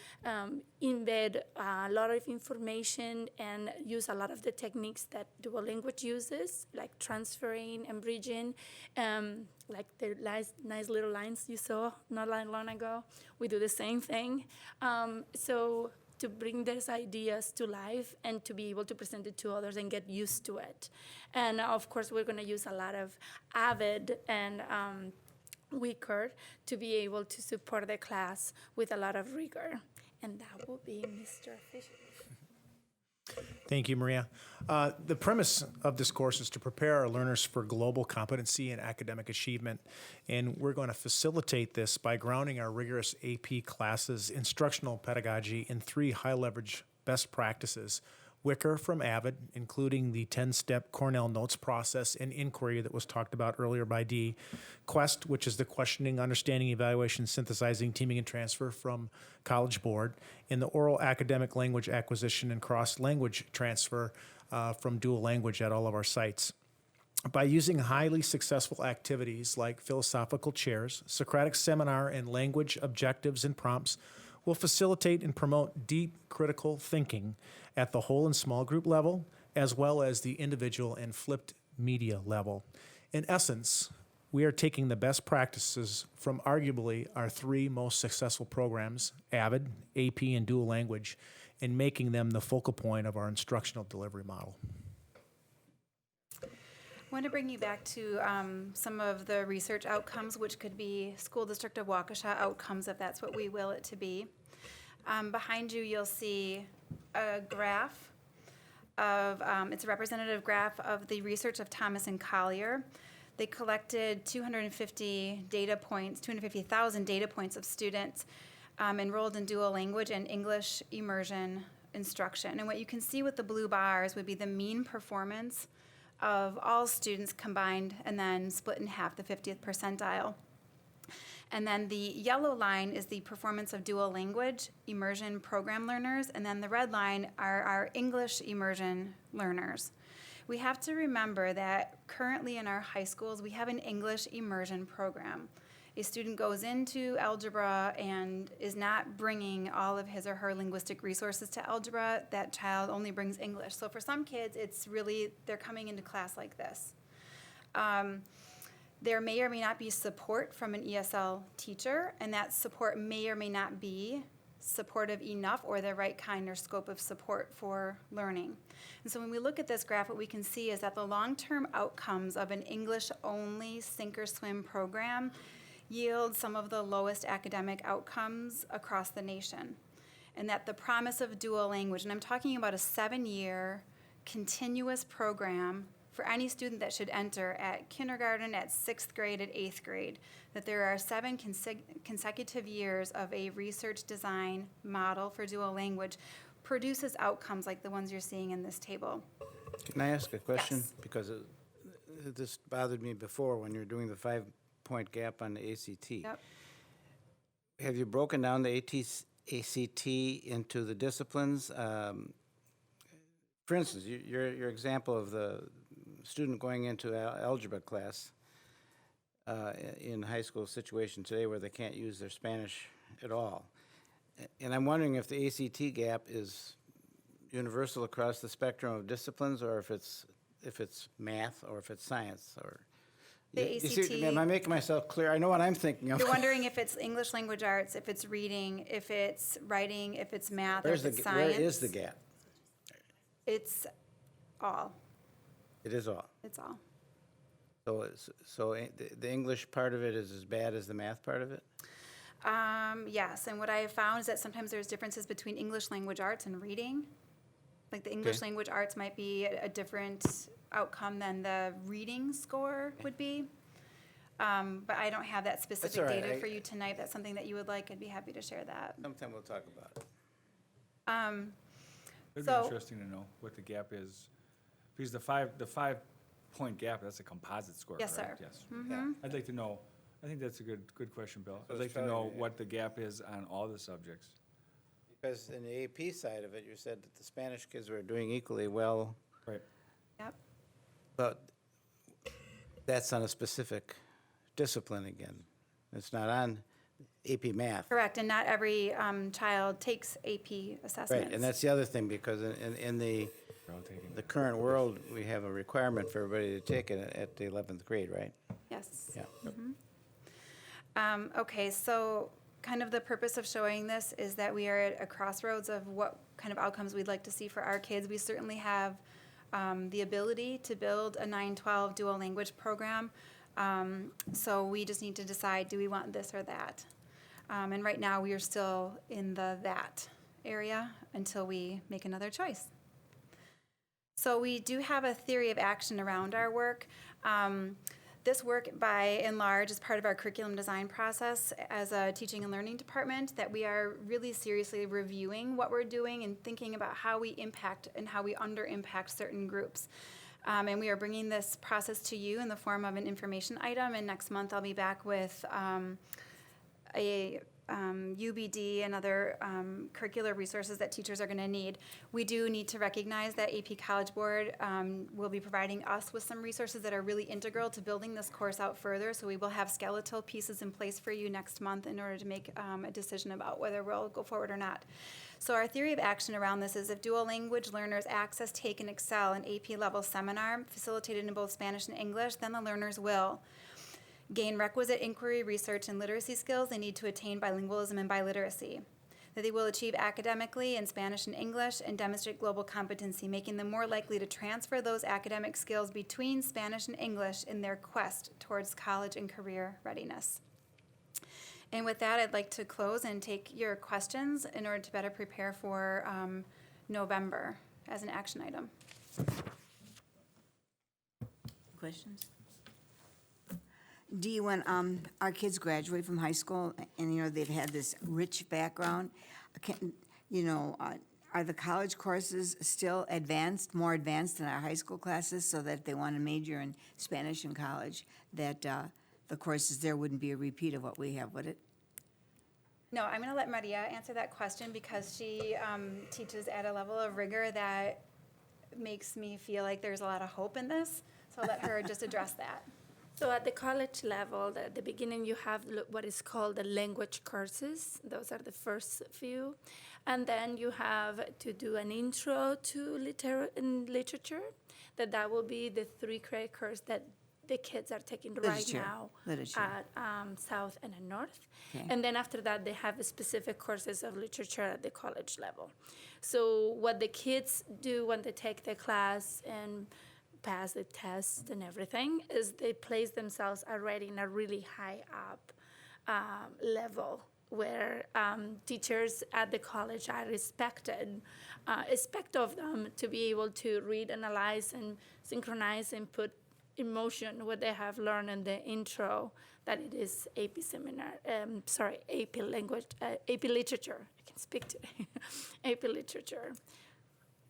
embed a lot of information and use a lot of the techniques that dual language uses, like transferring and bridging, like the nice little lines you saw not long ago. We do the same thing. So to bring these ideas to life and to be able to present it to others and get used to it. And of course, we're going to use a lot of AVID and WICOR to be able to support the class with a lot of rigor. And that will be Mr. Fisher. Thank you, Maria. The premise of this course is to prepare our learners for global competency and academic achievement. And we're going to facilitate this by grounding our rigorous AP classes, instructional pedagogy in 3 high-leverage best practices. WICOR from AVID, including the 10-step Cornell notes process and inquiry that was talked about earlier by Dee. QUEST, which is the questioning, understanding, evaluation, synthesizing, teaming, and transfer from College Board. And the oral academic language acquisition and cross-language transfer from dual language at all of our sites. By using highly successful activities like philosophical chairs, Socratic seminar, and language objectives and prompts, will facilitate and promote deep critical thinking at the whole and small group level, as well as the individual and flipped media level. In essence, we are taking the best practices from arguably our 3 most successful programs, AVID, AP, and dual language, and making them the focal point of our instructional delivery model. I want to bring you back to some of the research outcomes, which could be School District of Waukesha outcomes, if that's what we will it to be. Behind you, you'll see a graph of, it's a representative graph of the research of Thomas and Collier. They collected 250,000 data points of students enrolled in dual language and English immersion instruction. And what you can see with the blue bars would be the mean performance of all students combined and then split in half, the 50th percentile. And then the yellow line is the performance of dual language immersion program learners, and then the red line are our English immersion learners. We have to remember that currently in our high schools, we have an English immersion program. A student goes into algebra and is not bringing all of his or her linguistic resources to algebra. That child only brings English. So for some kids, it's really, they're coming into class like this. There may or may not be support from an ESL teacher, and that support may or may not be supportive enough or the right kind or scope of support for learning. And so when we look at this graph, what we can see is that the long-term outcomes of an English-only sink or swim program yield some of the lowest academic outcomes across the nation. And that the promise of dual language, and I'm talking about a 7-year continuous program for any student that should enter at kindergarten, at 6th grade, at 8th grade, that there are 7 consecutive years of a research design model for dual language produces outcomes like the ones you're seeing in this table. Can I ask a question? Yes. Because this bothered me before when you're doing the 5-point gap on the ACT. Yep. Have you broken down the ACT into the disciplines? For instance, your example of the student going into algebra class, in high school situation today where they can't use their Spanish at all. And I'm wondering if the ACT gap is universal across the spectrum of disciplines, or if it's math, or if it's science, or. The You see, ACT am I making myself clear? I know what I'm thinking of. You're wondering if it's English language arts, if it's reading, if it's writing, if it's math, or Where's if it's where science. is the gap? It's all. It is all. It's all. So the English part of it is as bad as the math part of it? Yes, and what I have found is that sometimes there's differences between English language arts and reading. Like the English Okay. language arts might be a different outcome than the reading score would be. But I don't have that specific all right. data for you tonight. If that's something that you would like, I'd be happy to share that. Sometime we'll talk about it. It'd So- be interesting to know what the gap is, because the 5-point gap, that's a composite score, Yes, correct? sir. Yes. Mhm. I'd like to know, I think that's a good question, Bill. So I'd it's like to know telling me- what the gap is on all the subjects. Because in the AP side of it, you said that the Spanish kids were doing equally well. Right. Yep. But that's on a specific discipline again. It's not on AP math. Correct, and not every child takes AP assessments. Right, and that's the other thing, because in the current world, we have a requirement for everybody to take it at the 11th grade, right? Yes. Yeah. Okay, so kind of the purpose of showing this is that we are at a crossroads of what kind of outcomes we'd like to see for our kids. We certainly have the ability to build a 9-12 dual language program. So we just need to decide, do we want this or that? And right now, we are still in the that area until we make another choice. So we do have a theory of action around our work. This work, by and large, is part of our curriculum design process as a teaching and learning department, that we are really seriously reviewing what we're doing and thinking about how we impact and how we under-impact certain groups. And we are bringing this process to you in the form of an information item, and next month I'll be back with a UBD and other curricular resources that teachers are going to need. We do need to recognize that AP College Board will be providing us with some resources that are really integral to building this course out further, so we will have skeletal pieces in place for you next month in order to make a decision about whether we'll go forward or not. So our theory of action around this is if dual language learners access, take, and excel an AP level seminar facilitated in both Spanish and English, then the learners will gain requisite inquiry, research, and literacy skills they need to attain bilingualism and biliteracy, that they will achieve academically in Spanish and English and demonstrate global competency, making them more likely to transfer those academic skills between Spanish and English in their quest towards college and career readiness. And with that, I'd like to close and take your questions in order to better prepare for November as an action item. Questions? Do you, when our kids graduate from high school and, you know, they've had this rich background, are the college courses still advanced, more advanced than our high school classes, so that if they want to major in Spanish in college, that the courses there wouldn't be a repeat of what we have, would it? No, I'm going to let Maria answer that question because she teaches at a level of rigor that makes me feel like there's a lot of hope in this. So I'll let her just address that. So at the college level, at the beginning, you have what is called the language courses. Those are the first few. And then you have to do an intro to literature. That will be the 3-credit course that the kids are taking right now at South and at North. Okay. And then after that, they have specific courses of literature at the college level. So what the kids do when they take the class and pass the test and everything is they place themselves already in a really high up level where teachers at the college are expect of them to be able to read, analyze, and synchronize and put in motion what they have learned in the intro, that it is AP seminar, AP language, AP literature. I can speak today. AP literature.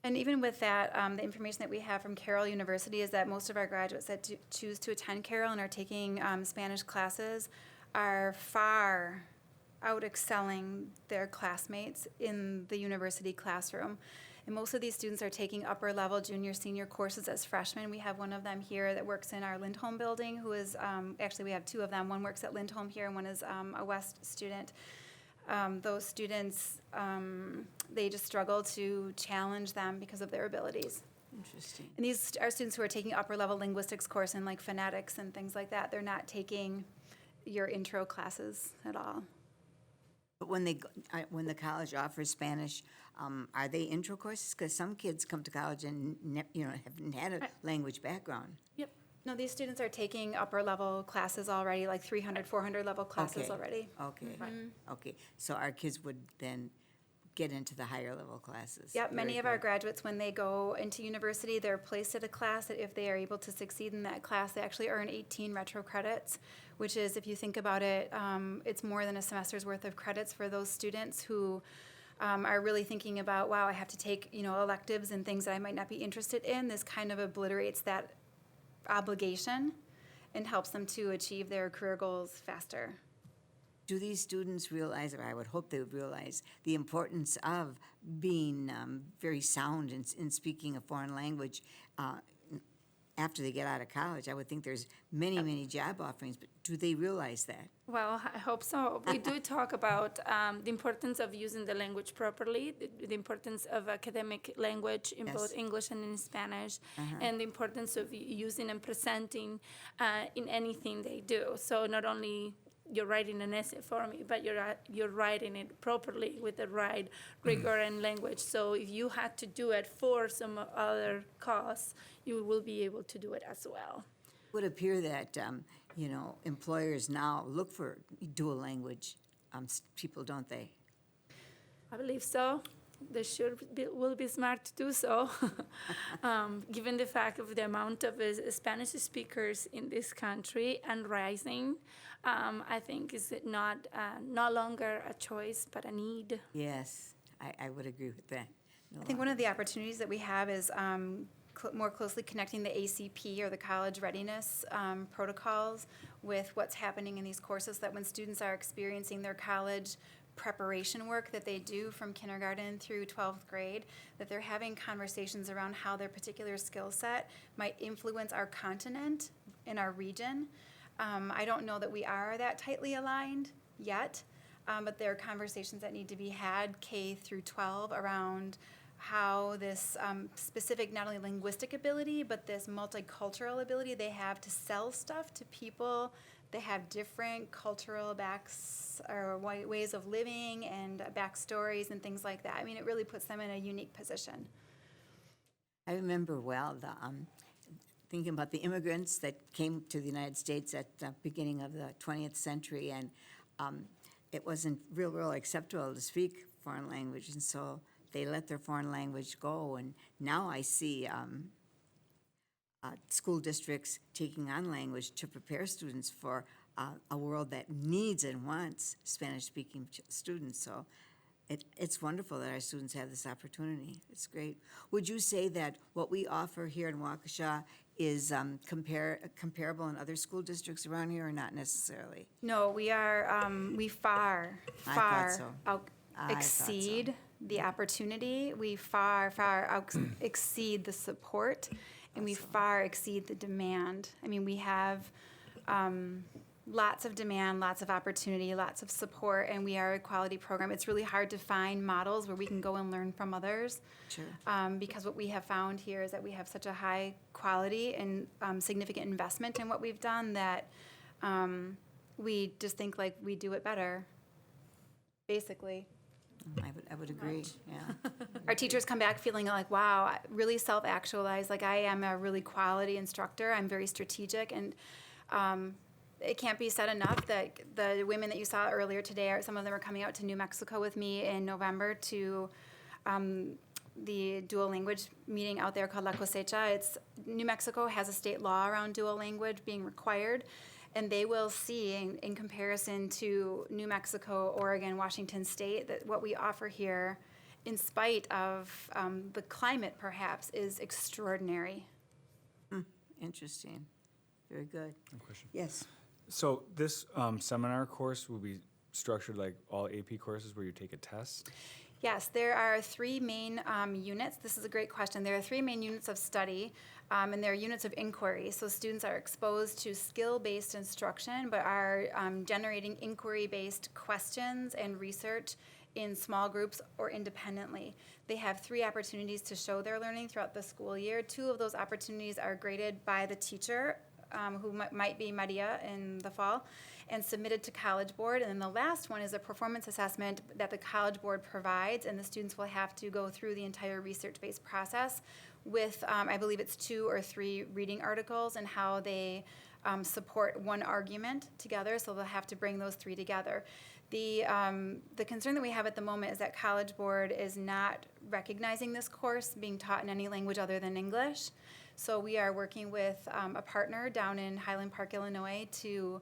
And even with that, the information that we have from Carroll University is that most of our graduates that choose to attend Carroll and are taking Spanish classes are far out excelling their classmates in the university classroom. And most of these students are taking upper level junior, senior courses as freshmen. We have one of them here that works in our Lindholm building who is, actually we have two of them. One works at Lindholm here and one is a West student. Those students, they just struggle to challenge them because of their abilities. Interesting. And these are students who are taking upper level linguistics course in like phonetics and things like that. They're not taking your intro classes at all. But when when the college offers Spanish, are they intro courses? Because some kids come to college and haven't had a language background. Yep. No, these students are taking upper level classes already, like 300, 400 level classes Okay. already. Okay. Mhm. Okay. So our kids would then get into the higher level classes. Yep, many Very of our good. graduates, when they go into university, they're placed at a class that if they are able to succeed in that class, they actually earn 18 retro credits, which is, if you think about it, it's more than a semester's worth of credits for those students who are really thinking about, wow, I have to take, electives and things that I might not be interested in. This kind of obliterates that obligation and helps them to achieve their career goals faster. Do these students realize, or I would hope they would realize, the importance of being very sound in speaking a foreign language after they get out of college? I would think there's many, many job offerings, but do they realize that? Well, I hope so. We do talk about the importance of using the language properly, the importance of academic language in both Yes. English and in Spanish, Uh-huh. and the importance of using and presenting in anything they do. So not only you're writing an essay for me, but you're writing it properly with the right rigor and language. So if you had to do it for some other cause, you will be able to do it as well. It would appear that, employers now look for dual language people, don't they? I believe so. They will be smart to do so, given the fact of the amount of Spanish speakers in this country and rising. I think is not no longer a choice but a need. Yes, I would agree with that. I think one of the opportunities that we have is more closely connecting the ACP or the college readiness protocols with what's happening in these courses, that when students are experiencing their college preparation work that they do from kindergarten through 12th grade, that they're having conversations around how their particular skill set might influence our continent and our region. I don't know that we are that tightly aligned yet, but there are conversations that need to be had K through 12 around how this specific, not only linguistic ability, but this multicultural ability they have to sell stuff to people that have different cultural ways of living and backstories and things like that. I mean, it really puts them in a unique position. I remember well thinking about the immigrants that came to the United States at the beginning of the 20th century, and it wasn't real acceptable to speak foreign language, and so they let their foreign language go. And now I see school districts taking on language to prepare students for a world that needs and wants Spanish-speaking students. So it's wonderful that our students have this opportunity. It's great. Would you say that what we offer here in Waukesha is comparable in other school districts around here, or not necessarily? No, we are, we far I thought so. I thought exceed the opportunity. We far exceed the support, and we far exceed the demand. I mean, we have lots of demand, lots of opportunity, lots of support, and we are a quality program. It's really hard to find models where we can go and learn from others. Sure. Because what we have found here is that we have such a high quality and significant investment in what we've done that we just think like we do it better, basically. I would agree, yeah. Our teachers come back feeling like, wow, I really self-actualized, like I am a really quality instructor, I'm very strategic, and it can't be said enough that the women that you saw earlier today, some of them are coming out to New Mexico with me in November to the dual language meeting out there called La Cosecha. New Mexico has a state law around dual language being required, and they will see in comparison to New Mexico, Oregon, Washington State, that what we offer here, in spite of the climate perhaps, is extraordinary. Interesting. Very good. Question. Yes. So this seminar course will be structured like all AP courses where you take a test? Yes, there are three main units. This is a great question. There are three main units of study, and there are units of inquiry. So students are exposed to skill-based instruction, but are generating inquiry-based questions and research in small groups or independently. They have 3 opportunities to show their learning throughout the school year. 2 of those opportunities are graded by the teacher, who might be Maria in the fall, and submitted to College Board. And then the last one is a performance assessment that the College Board provides, and the students will have to go through the entire research-based process with, I believe it's 2 or 3 reading articles and how they support one argument together, so they'll have to bring those 3 together. The concern that we have at the moment is that College Board is not recognizing this course being taught in any language other than English. So we are working with a partner down in Highland Park, Illinois, to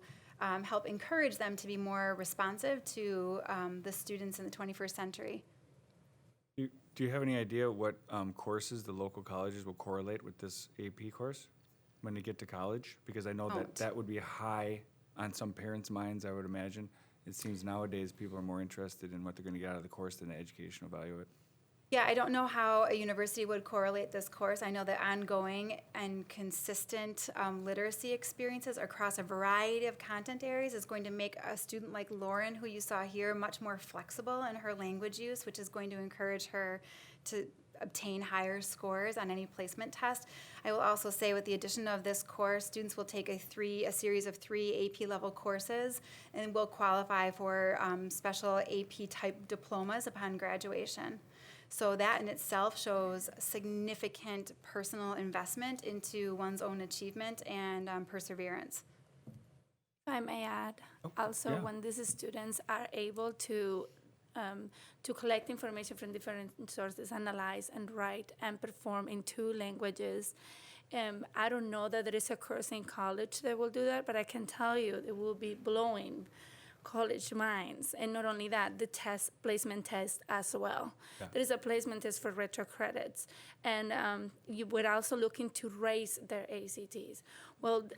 help encourage them to be more responsive to the students in the 21st century. Do you have any idea what courses the local colleges will correlate with this AP course when they get to college? Because I know that would be high on some parents' minds, I would imagine. It seems nowadays people are more interested in what they're going to get out of the course than the educational value of it. Yeah, I don't know how a university would correlate this course. I know that ongoing and consistent literacy experiences across a variety of content areas is going to make a student like Lauren, who you saw here, much more flexible in her language use, which is going to encourage her to obtain higher scores on any placement test. I will also say, with the addition of this course, students will take a series of 3 AP level courses and will qualify for special AP type diplomas upon graduation. So that in itself shows significant personal investment into one's own achievement and perseverance. If I may add, also when these students are able to collect information from different sources, analyze and write and perform in 2 languages, I don't know that there is a course in college that will do that, but I can tell you it will be blowing college minds. And not only that, the placement test as well. Yeah. There is a placement test for retro credits. And we're also looking to raise their ACTs. Well,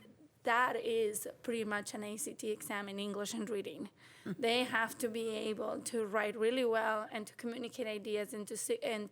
that is pretty much an ACT exam in English and reading. They have to be able to write really well and to communicate ideas and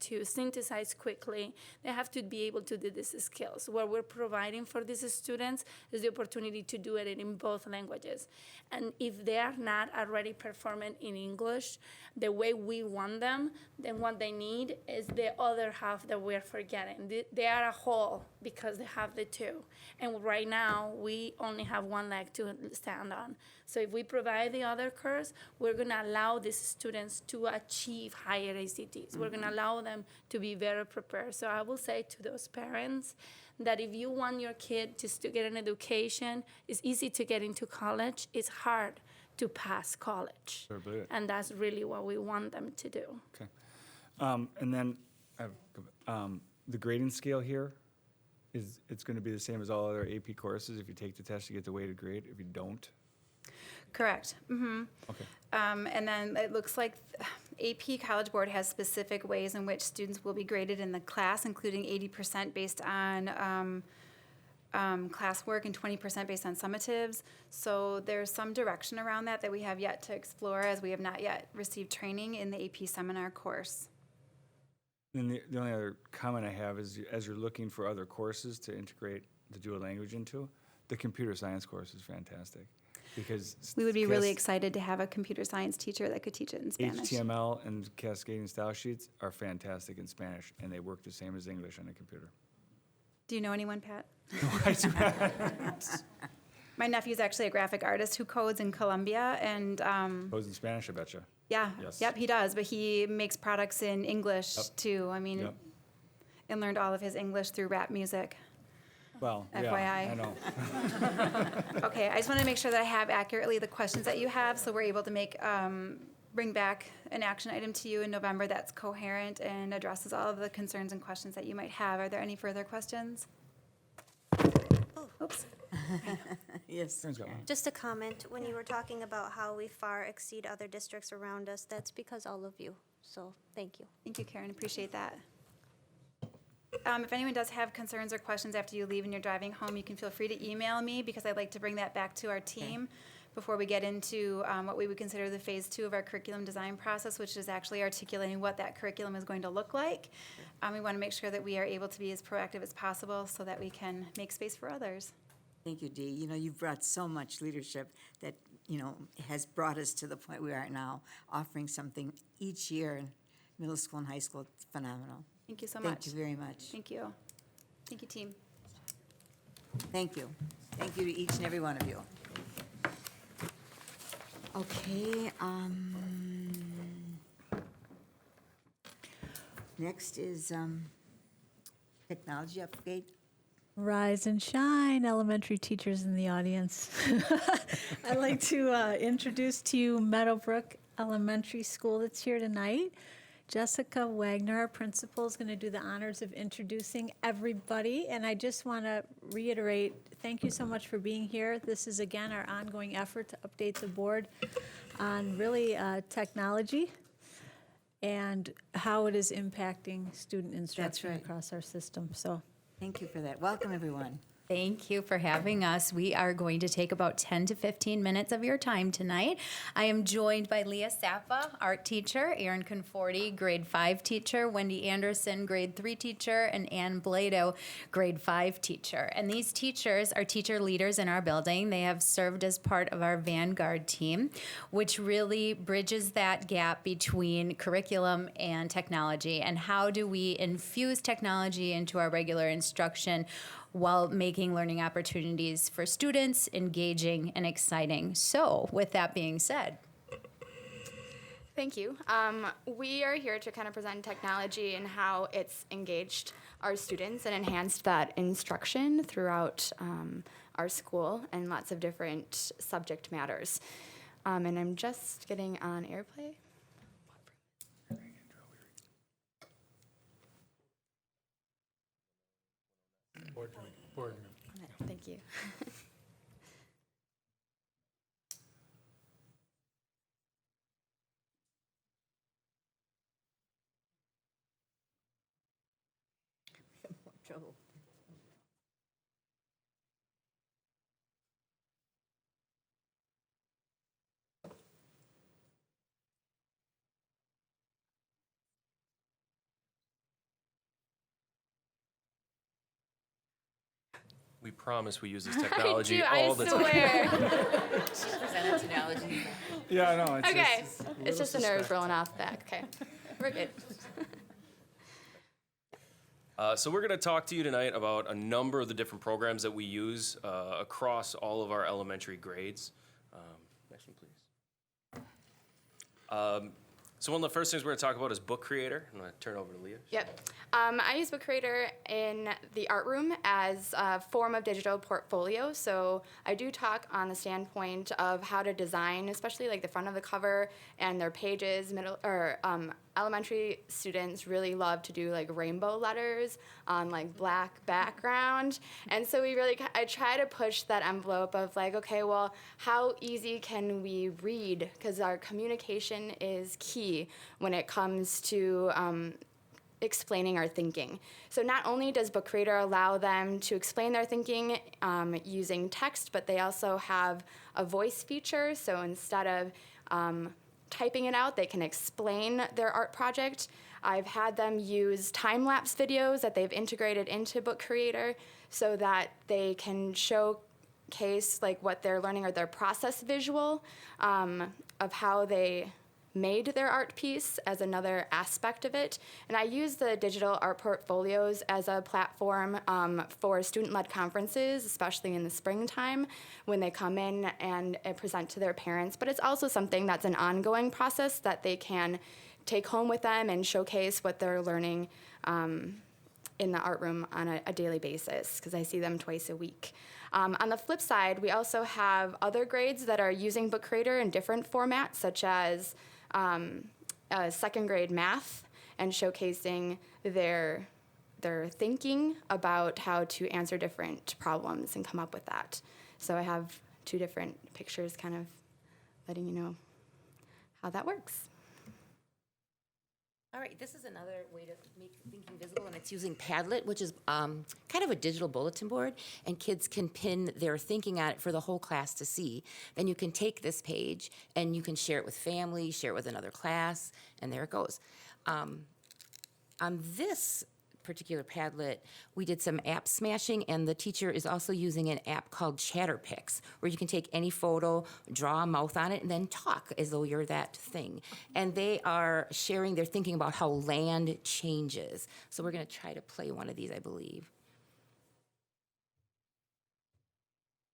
to synthesize quickly. They have to be able to do these skills. What we're providing for these students is the opportunity to do it in both languages. And if they are not already performing in English the way we want them, then what they need is the other half that we're forgetting. They are a whole because they have the 2. And right now, we only have 1 leg to stand on. So if we provide the other course, we're going to allow these students to achieve higher ACTs. We're going to allow them to be very prepared. So I will say to those parents that if you want your kid to get an education, it's easy to get into college. It's hard to pass college. And that's really what we want them to do. Okay. And then the grading scale here, it's going to be the same as all other AP courses. If you take the test, you get the weighted grade. If you don't? Correct. Mm-hmm. Okay. And then it looks like AP College Board has specific ways in which students will be graded in the class, including 80% based on classwork and 20% based on summatives. So there's some direction around that we have yet to explore, as we have not yet received training in the AP seminar course. And the only other comment I have is, as you're looking for other courses to integrate the dual language into, the computer science course is fantastic. Because we would be really excited to have a computer science teacher that could teach it in Spanish. HTML and cascading style sheets are fantastic in Spanish, and they work the same as English on a computer. Do you know anyone, Pat? No, I do not. My nephew's actually a graphic artist who codes in Colombia, and codes in Spanish, I betcha. Yeah, yes. Yep, he does, but he makes products in English too. I mean, and learned all of his English through rap music. Well, FYI. yeah, I know. Okay, I just want to make sure that I have accurately the questions that you have, so we're able to bring back an action item to you in November that's coherent and addresses all of the concerns and questions that you might have. Are there any further questions? Oh. Oops. Yes. Just a comment, when you were talking about how we far exceed other districts around us, that's because all of you. So thank you. Thank you, Karen. Appreciate that. If anyone does have concerns or questions after you leave and you're driving home, you can feel free to email me, because I'd like to bring that back to our team. before we get into what we would consider the phase 2 of our curriculum design process, which is actually articulating what that curriculum is going to look like. We want to make sure that we are able to be as proactive as possible so that we can make space for others. Thank you, Dee. You know, you've brought so much leadership that, you know, has brought us to the point we are now, offering something each year in middle school and high school. It's phenomenal. Thank you so much. Thank you very much. Thank you. Thank you, team. Thank you. Thank you to each and every one of you. Okay, next is technology update. Rise and shine, elementary teachers in the audience. I'd like to introduce to you Meadowbrook Elementary School that's here tonight. Jessica Wagner, our principal, is going to do the honors of introducing everybody. And I just want to reiterate, thank you so much for being here. This is, again, our ongoing effort to update the board on really technology and how it is impacting student instruction right. across our system. So Thank you for that. Welcome, everyone. Thank you for having us. We are going to take about 10 to 15 minutes of your time tonight. I am joined by Leah Sappa, art teacher, Erin Conforti, grade 5 teacher, Wendy Anderson, grade 3 teacher, and Ann Blado, grade 5 teacher. And these teachers are teacher leaders in our building. They have served as part of our Vanguard team, which really bridges that gap between curriculum and technology. And how do we infuse technology into our regular instruction while making learning opportunities for students engaging and exciting. So with that being said. Thank you. We are here to kind of present technology and how it's engaged our students and enhanced that instruction throughout our school and lots of different subject matters. And I'm just getting on AirPlay. Boardroom. Thank you. Trouble. We promise we use this technology I all the swear. time. She's presented technology. Yeah, I know. Okay, It's it's just the nerves rolling off the back. Okay, we're good. So we're going to talk to you tonight about a number of the different programs that we use across all of our elementary grades. Next one, please. So one of the first things we're going to talk about is Book Creator. I'm going to turn it over to Leah. Yep. I use Book Creator in the art room as a form of digital portfolio. So I do talk on the standpoint of how to design, especially like the front of the cover and their pages. Elementary students really love to do like rainbow letters on like black background. And so I try to push that envelope of like, okay, well, how easy can we read? Because our communication is key when it comes to explaining our thinking. So not only does Book Creator allow them to explain their thinking using text, but they also have a voice feature. So instead of typing it out, they can explain their art project. I've had them use time-lapse videos that they've integrated into Book Creator so that they can showcase like what they're learning or their process visual of how they made their art piece as another aspect of it. And I use the digital art portfolios as a platform for student-led conferences, especially in the springtime when they come in and present to their parents. But it's also something that's an ongoing process that they can take home with them and showcase what they're learning in the art room on a daily basis, because I see them twice a week. On the flip side, we also have other grades that are using Book Creator in different formats, such as second grade math and showcasing their thinking about how to answer different problems and come up with that. So I have 2 different pictures kind of letting you know how that works. All right, this is another way to make thinking visible, and it's using Padlet, which is kind of a digital bulletin board, and kids can pin their thinking on it for the whole class to see. Then you can take this page, and you can share it with family, share it with another class, and there it goes. On this particular Padlet, we did some app smashing, and the teacher is also using an app called ChatterPix, where you can take any photo, draw a mouth on it, and then talk as though you're that thing. And they are sharing their thinking about how land changes. So we're going to try to play one of these, I believe.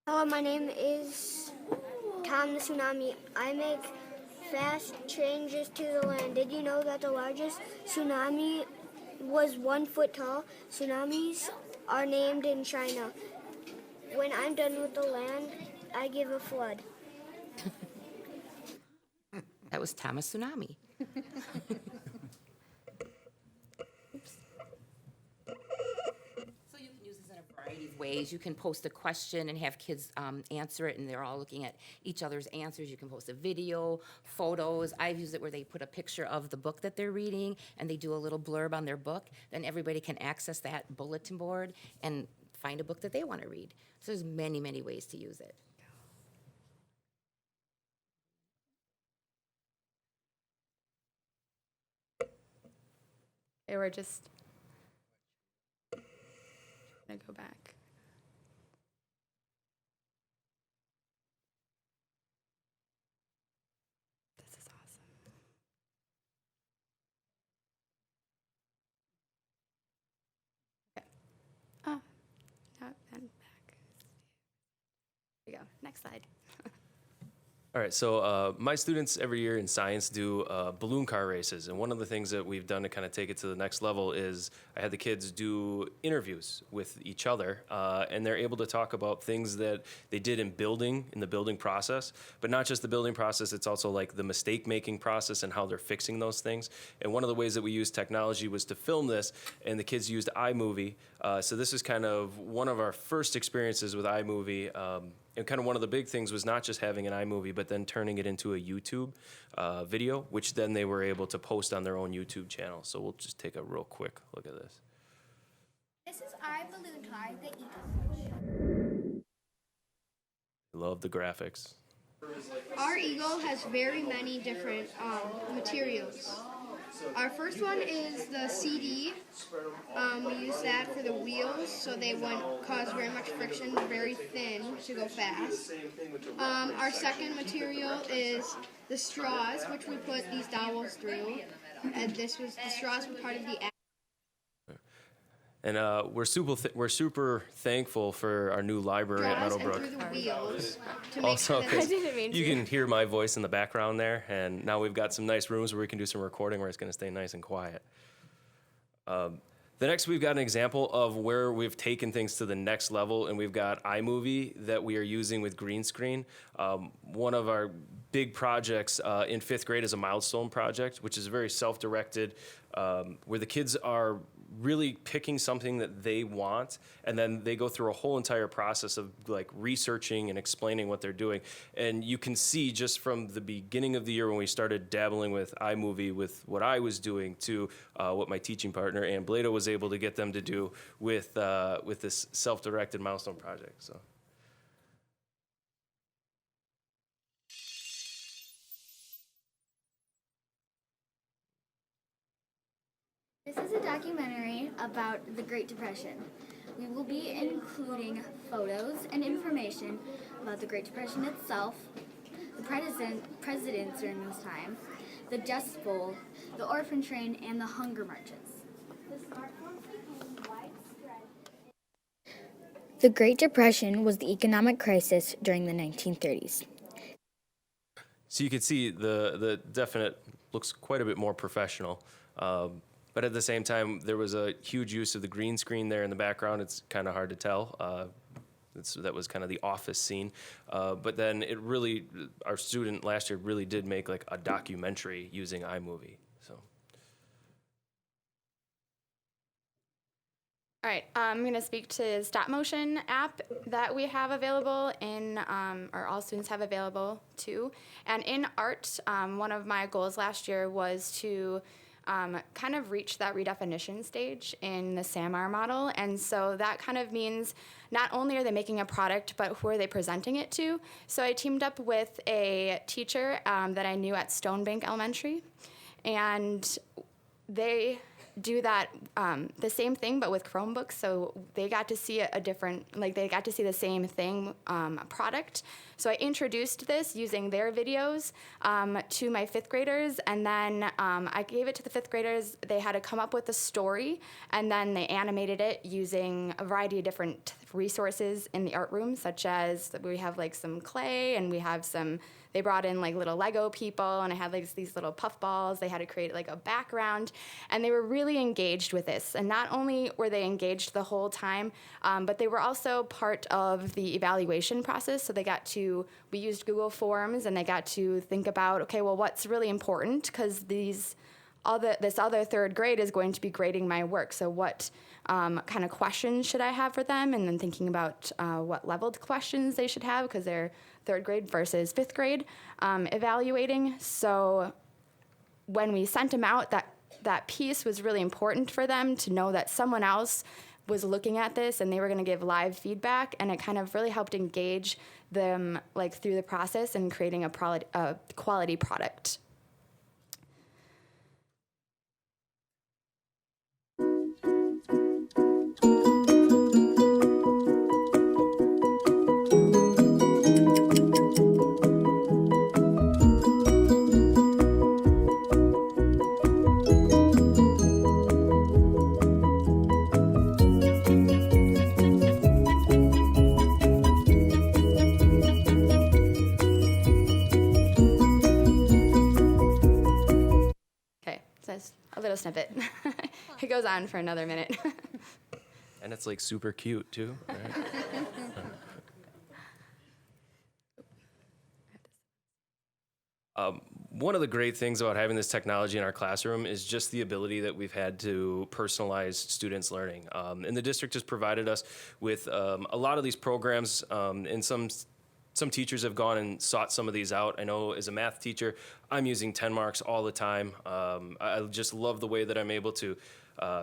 Hello, my name is Tom the Tsunami. I make fast changes to the land. Did you know that the largest tsunami was 1 foot tall? Tsunamis are named in China. When I'm done with the land, I give a flood. That was Thomas Tsunami. So you can use this in a variety of ways. You can post a question and have kids answer it, and they're all looking at each other's answers. You can post a video, photos. I've used it where they put a picture of the book that they're reading, and they do a little blurb on their book. Then everybody can access that bulletin board and find a book that they want to read. So there's many, many ways to use it. They were just gonna go back. This is awesome. Okay. Oh, no, and back. There you go. Next slide. All right, so my students every year in science do balloon car races, and one of the things that we've done to kind of take it to the next level is I had the kids do interviews with each other, and they're able to talk about things that they did in the building process, but not just the building process, it's also like the mistake-making process and how they're fixing those things. And one of the ways that we used technology was to film this, and the kids used iMovie. So this is kind of one of our first experiences with iMovie. And kind of one of the big things was not just having an iMovie, but then turning it into a YouTube video, which then they were able to post on their own YouTube channel. So we'll just take a real quick look at this. This is our balloon car, the Eagle. Love the graphics. Our Eagle has very many different materials. Our first one is the CD. We use that for the wheels so they won't cause very much friction, very thin to go fast. Our second material is the straws, which we put these dowels through. And the straws were part of the And we're super thankful for our new library at straws and Meadowbrook. through the wheels to make Also, sure that 'cause you can hear my voice in the background there, and now we've got some nice rooms where we can do some recording where it's going to stay nice and quiet. The next, we've got an example of where we've taken things to the next level, and we've got iMovie that we are using with green screen. One of our big projects in 5th grade is a milestone project, which is very self-directed, where the kids are really picking something that they want, and then they go through a whole entire process of like researching and explaining what they're doing. And you can see just from the beginning of the year when we started dabbling with iMovie, with what I was doing, to what my teaching partner Ann Blado was able to get them to do with this self-directed milestone project. So. This is a documentary about the Great Depression. We will be including photos and information about the Great Depression itself, the presidents during this time, the Dust Bowl, the orphan train, and the hunger marches. The Great Depression was the economic crisis during the 1930s. So you can see the definite looks quite a bit more professional. But at the same time, there was a huge use of the green screen there in the background. It's kind of hard to tell. That was kind of the office scene. But then our student last year really did make like a documentary using iMovie. So. All right, I'm going to speak to the stop motion app that we have available or all students have available too. And in art, one of my goals last year was to kind of reached that redefinition stage in the SAMR model. And so that kind of means not only are they making a product, but who are they presenting it to? So I teamed up with a teacher that I knew at Stonebank Elementary, and they do that the same thing but with Chromebooks, so they got to see a different, like they got to see the same thing product. So I introduced this using their videos to my 5th graders, and then I gave it to the 5th graders. They had to come up with a story, and then they animated it using a variety of different resources in the art room, such as we have like some clay, and we have some, they brought in like little Lego people, and I had like these little puff balls. They had to create like a background, and they were really engaged with this. And not only were they engaged the whole time, but they were also part of the evaluation process. So they got to, we used Google Forms, and they got to think about, okay, well, what's really important? Because this other 3rd grade is going to be grading my work. So what kind of questions should I have for them? And then thinking about what leveled questions they should have, because they're 3rd grade versus 5th grade evaluating. So when we sent them out, that piece was really important for them to know that someone else was looking at this and they were going to give live feedback, and it kind of really helped engage them like through the process and creating a quality product. A little snippet. It goes on for another minute. And it's like super cute too. Right? One of the great things about having this technology in our classroom is just the ability that we've had to personalize students' learning. And the district has provided us with a lot of these programs, and some teachers have gone and sought some of these out. I know as a math teacher, I'm using 10 marks all the time. I just love the way that I'm able to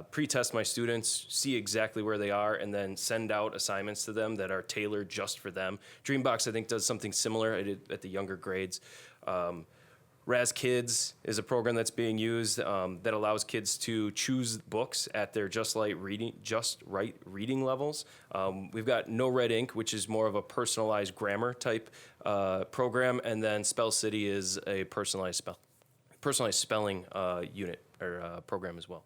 pre-test my students, see exactly where they are, and then send out assignments to them that are tailored just for them. Dreambox, I think, does something similar at the younger grades. Raz Kids is a program that's being used that allows kids to choose books at their just right reading levels. We've got No Red Ink, which is more of a personalized grammar type program, and then Spell City is a personalized spelling unit or program as well.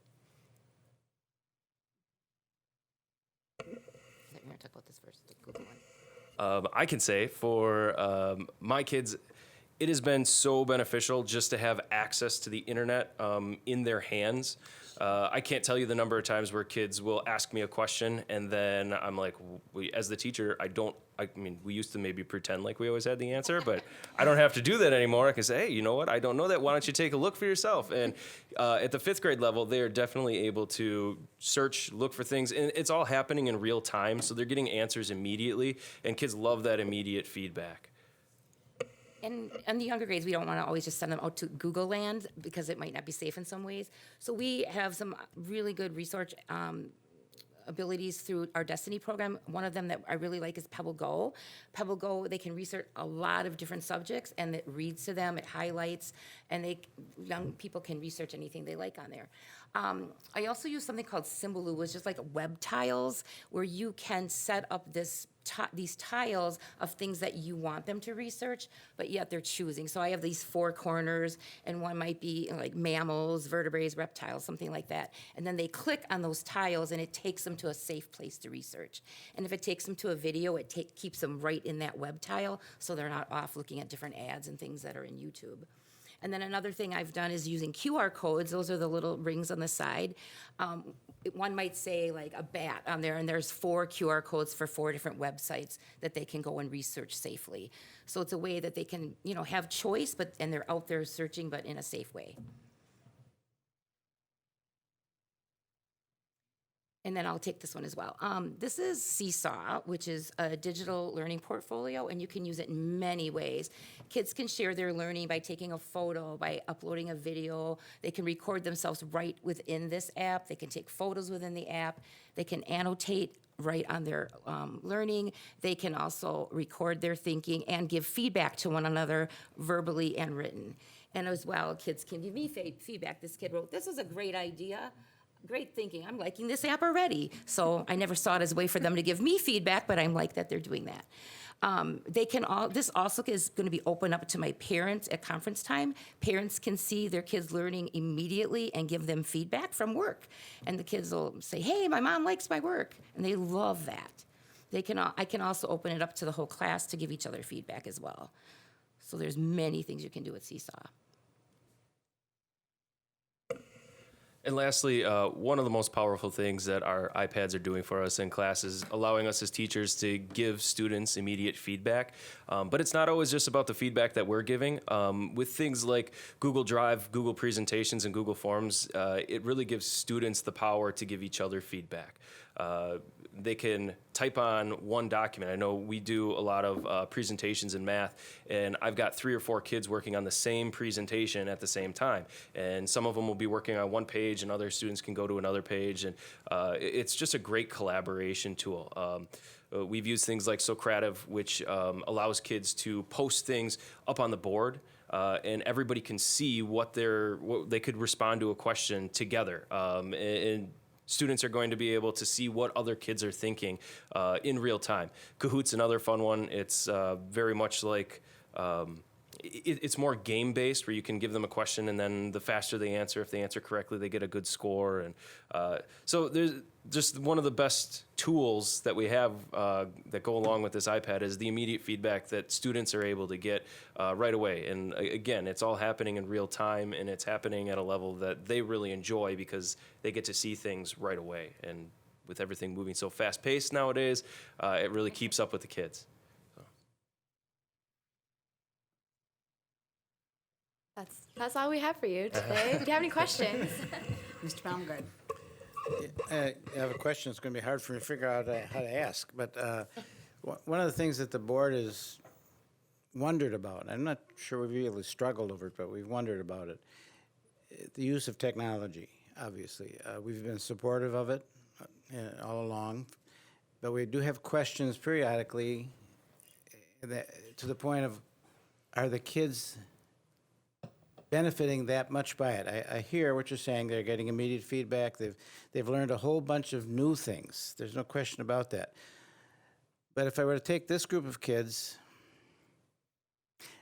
You're going to talk about this first, the Google one. I can say for my kids, it has been so beneficial just to have access to the internet in their hands. I can't tell you the number of times where kids will ask me a question, and then I'm like, as the teacher, I mean, we used to maybe pretend like we always had the answer, but I don't have to do that anymore. I can say, hey, you know what? I don't know that. Why don't you take a look for yourself? And at the 5th grade level, they are definitely able to search, look for things, and it's all happening in real time, so they're getting answers immediately, and kids love that immediate feedback. And the younger grades, we don't want to always just send them out to Google land because it might not be safe in some ways. So we have some really good research abilities through our Destiny program. One of them that I really like is Pebble Go. Pebble Go, they can research a lot of different subjects, and it reads to them, it highlights, and young people can research anything they like on there. I also use something called Symbaloo, which is like web tiles, where you can set up these tiles of things that you want them to research, but yet they're choosing. So I have these 4 corners, and one might be like mammals, vertebrates, reptiles, something like that. And then they click on those tiles, and it takes them to a safe place to research. And if it takes them to a video, it keeps them right in that web tile, so they're not off looking at different ads and things that are in YouTube. And then another thing I've done is using QR codes. Those are the little rings on the side. One might say like a bat on there, and there's 4 QR codes for 4 different websites that they can go and research safely. So it's a way that they can, have choice, and they're out there searching, but in a safe way. And then I'll take this one as well. This is Seesaw, which is a digital learning portfolio, and you can use it in many ways. Kids can share their learning by taking a photo, by uploading a video. They can record themselves right within this app. They can take photos within the app. They can annotate right on their learning. They can also record their thinking and give feedback to one another verbally and written. And as well, kids can give me feedback. This kid wrote, "This is a great idea. Great thinking. I'm liking this app already." So I never saw it as a way for them to give me feedback, but I'm like that they're doing that. This also is going to be open up to my parents at conference time. Parents can see their kids learning immediately and give them feedback from work. And the kids will say, "Hey, my mom likes my work." And they love that. I can also open it up to the whole class to give each other feedback as well. So there's many things you can do with Seesaw. And lastly, one of the most powerful things that our iPads are doing for us in class is allowing us as teachers to give students immediate feedback. But it's not always just about the feedback that we're giving. With things like Google Drive, Google Presentations, and Google Forms, it really gives students the power to give each other feedback. They can type on one document. I know we do a lot of presentations in math, and I've got 3 or 4 kids working on the same presentation at the same time. And some of them will be working on one page, and other students can go to another page. And it's just a great collaboration tool. We've used things like Socrative, which allows kids to post things up on the board. And everybody can see what they could respond to a question together. And students are going to be able to see what other kids are thinking in real time. Kahoot's another fun one. It's very much like, it's more game-based, where you can give them a question, and then the faster they answer, if they answer correctly, they get a good score. And so there's just one of the best tools that we have that go along with this iPad is the immediate feedback that students are able to get right away. And again, it's all happening in real time, and it's happening at a level that they really enjoy because they get to see things right away. And with everything moving so fast-paced nowadays, it really keeps up with the kids. That's all we have for you today. Do you have any questions? Mr. Baumgart. I have a question. It's going to be hard for me to figure out how to ask. But one of the things that the board has wondered about, I'm not sure we've really struggled over it, but we've wondered about it, the use of technology, obviously. We've been supportive of it all along, but we do have questions periodically to the point of, are the kids benefiting that much by it? I hear what you're saying. They're getting immediate feedback. They've learned a whole bunch of new things. There's no question about that. But if I were to take this group of kids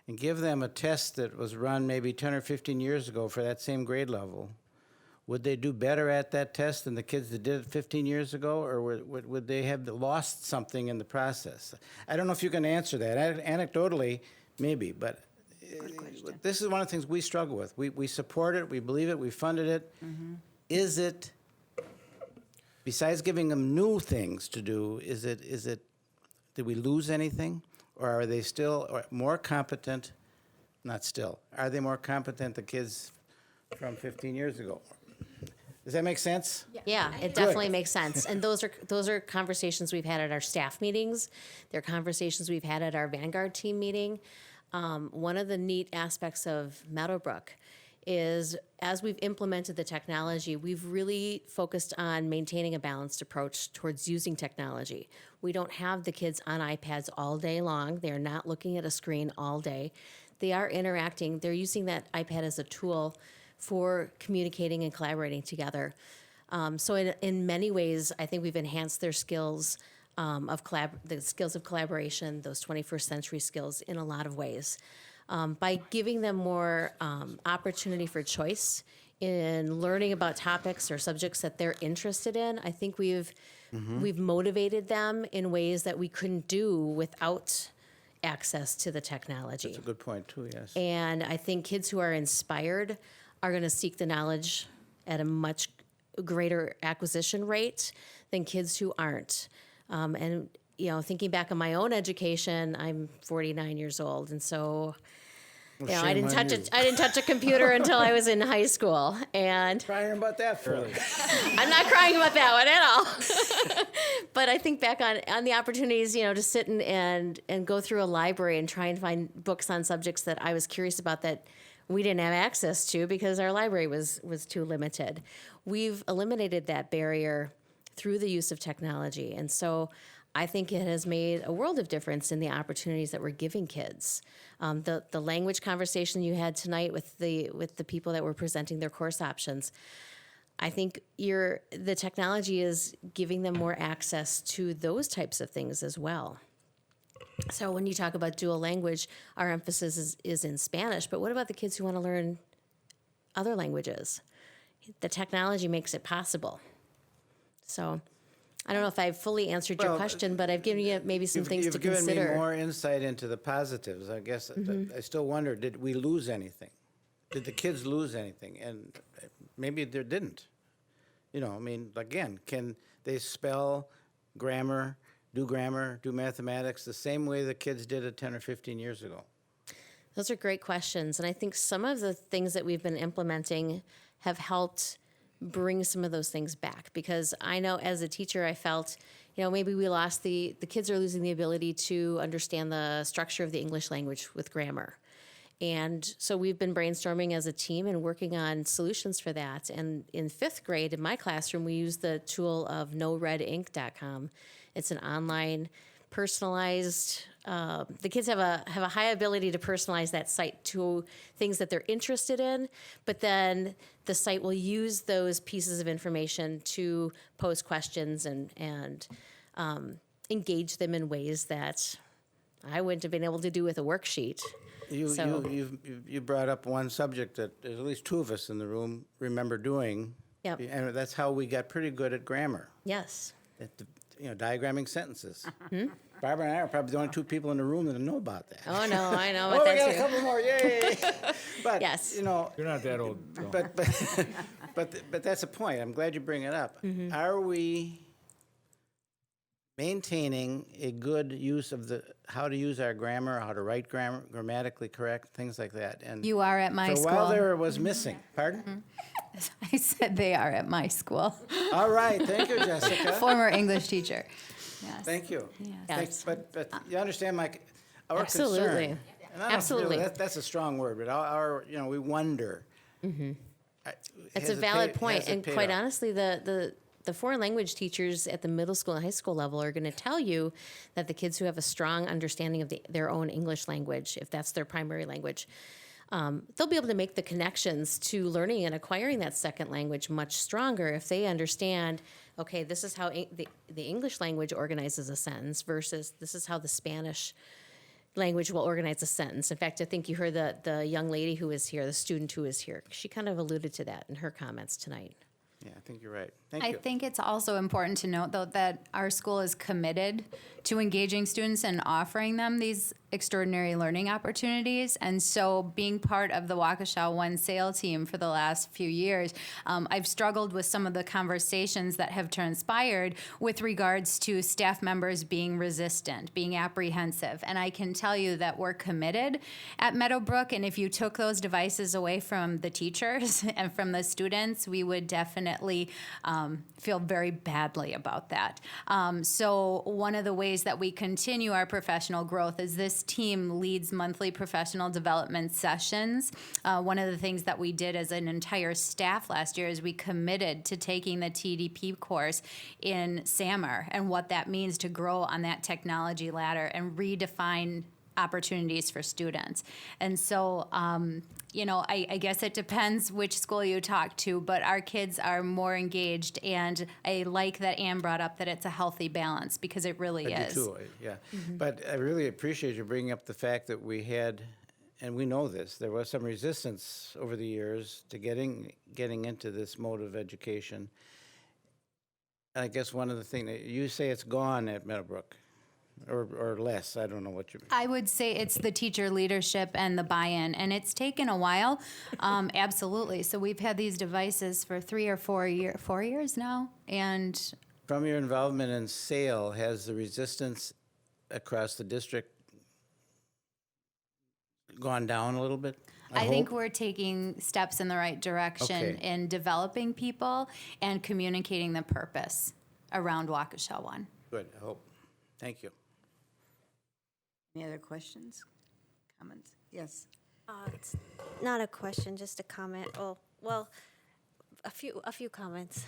and give them a test that was run maybe 10 or 15 years ago for that same grade level, would they do better at that test than the kids that did it 15 years ago, or would they have lost something in the process? I don't know if you can answer that. Anecdotally, maybe, but this is one of the things we struggle with. We support it, we believe it, we funded it. Mm-hmm. Is it, besides giving them new things to do, did we lose anything? Or are they still more competent? Not still. Are they more competent, the kids from 15 years ago? Does that make sense? Yeah, it definitely makes sense. And those are conversations we've had at our staff meetings. They're conversations we've had at our Vanguard team meeting. One of the neat aspects of Meadowbrook is, as we've implemented the technology, we've really focused on maintaining a balanced approach towards using technology. We don't have the kids on iPads all day long. They're not looking at a screen all day. They are interacting. They're using that iPad as a tool for communicating and collaborating together. So in many ways, I think we've enhanced their skills the skills of collaboration, those 21st century skills, in a lot of ways. By giving them more opportunity for choice in learning about topics or subjects that they're interested in, I think we've motivated them in ways that we couldn't do without access to the technology. That's a good point, too, yes. And I think kids who are inspired are going to seek the knowledge at a much greater acquisition rate than kids who aren't. And, thinking back on my own education, I'm 49 years old. And so You know, I didn't touch a computer until I was in high school, and Crying about that fully. I'm not crying about that one at all. But I think back on the opportunities, you know, to sit and go through a library and try and find books on subjects that I was curious about that we didn't have access to because our library was too limited. We've eliminated that barrier through the use of technology, and so I think it has made a world of difference in the opportunities that we're giving kids. The language conversation you had tonight with the people that were presenting their course options, I think the technology is giving them more access to those types of things as well. So when you talk about dual language, our emphasis is in Spanish, but what about the kids who want to learn other languages? The technology makes it possible. So I don't know if I've fully answered your question, but I've given you maybe some things to consider. You've given me more insight into the positives. I guess I still wonder, did we lose anything? Did the kids lose anything? And maybe they didn't. You know, I mean, again, can they spell, grammar, do mathematics the same way the kids did it 10 or 15 years ago? Those are great questions. And I think some of the things that we've been implementing have helped bring some of those things back, because I know as a teacher I felt, you know, maybe we lost the kids are losing the ability to understand the structure of the English language with grammar. And so we've been brainstorming as a team and working on solutions for that. And in 5th grade in my classroom, we use the tool of noredink.com. It's an online personalized, the kids have a high ability to personalize that site to things that they're interested in, but then the site will use those pieces of information to pose questions and engage them in ways that I wouldn't have been able to do with a worksheet. You brought up one subject that there's at least 2 of us in the room remember doing. Yep. And that's how we got pretty good at grammar. Yes. Diagramming sentences. Barbara and I are probably the only 2 people in the room that know about that. Oh, no, I know. Oh, we got a couple more, yay! But, yes. you know. You're not that old. So. But that's a point. I'm glad you bring it up. Are we maintaining a good use of how to use our grammar, how to write grammar, grammatically correct, things like that? And You are at my for school. a while there, it was missing. Pardon? I said they are at my school. All right. Thank you, Jessica. Former English teacher. Yes. Thank you. Yes. But you understand our Absolutely. concern. And I don't Absolutely. Really, that's a strong word, but we wonder. It's a valid point, and quite honestly, the foreign language teachers at the middle school and high school level are going to tell you that the kids who have a strong understanding of their own English language, if that's their primary language, they'll be able to make the connections to learning and acquiring that second language much stronger if they understand, okay, this is how the English language organizes a sentence versus this is how the Spanish language will organize a sentence. In fact, I think you heard the young lady who is here, the student who is here, she kind of alluded to that in her comments tonight. Yeah, I think you're right. Thank you. I think it's also important to note, though, that our school is committed to engaging students and offering them these extraordinary learning opportunities. And so being part of the Waukesha One Sail team for the last few years, I've struggled with some of the conversations that have transpired with regards to staff members being resistant, being apprehensive. And I can tell you that we're committed at Meadowbrook, and if you took those devices away from the teachers and from the students, we would definitely feel very badly about that. So one of the ways that we continue our professional growth is this team leads monthly professional development sessions. One of the things that we did as an entire staff last year is we committed to taking the TDP course in SAMR and what that means to grow on that technology ladder and redefine opportunities for students. And so, I guess it depends which school you talk to, but our kids are more engaged, and I like that Anne brought up that it's a healthy balance, because it really is. I do too, yeah. But I really appreciate you bringing up the fact that we had, and we know this, there was some resistance over the years to getting into this mode of education. And I guess one of the things, you say it's gone at Meadowbrook. Or less, I don't know what you mean. I would say it's the teacher leadership and the buy-in, and it's taken a while, absolutely. So we've had these devices for 3 or 4 years now, and from your involvement in SAIL, has the resistance across the district gone down a little bit? I think hope? we're taking steps in the right direction Okay. in developing people and communicating the purpose around Waukesha One. Good, I hope. Thank you. Any other questions, comments? Yes. It's not a question, just a comment. Oh, well, a few comments.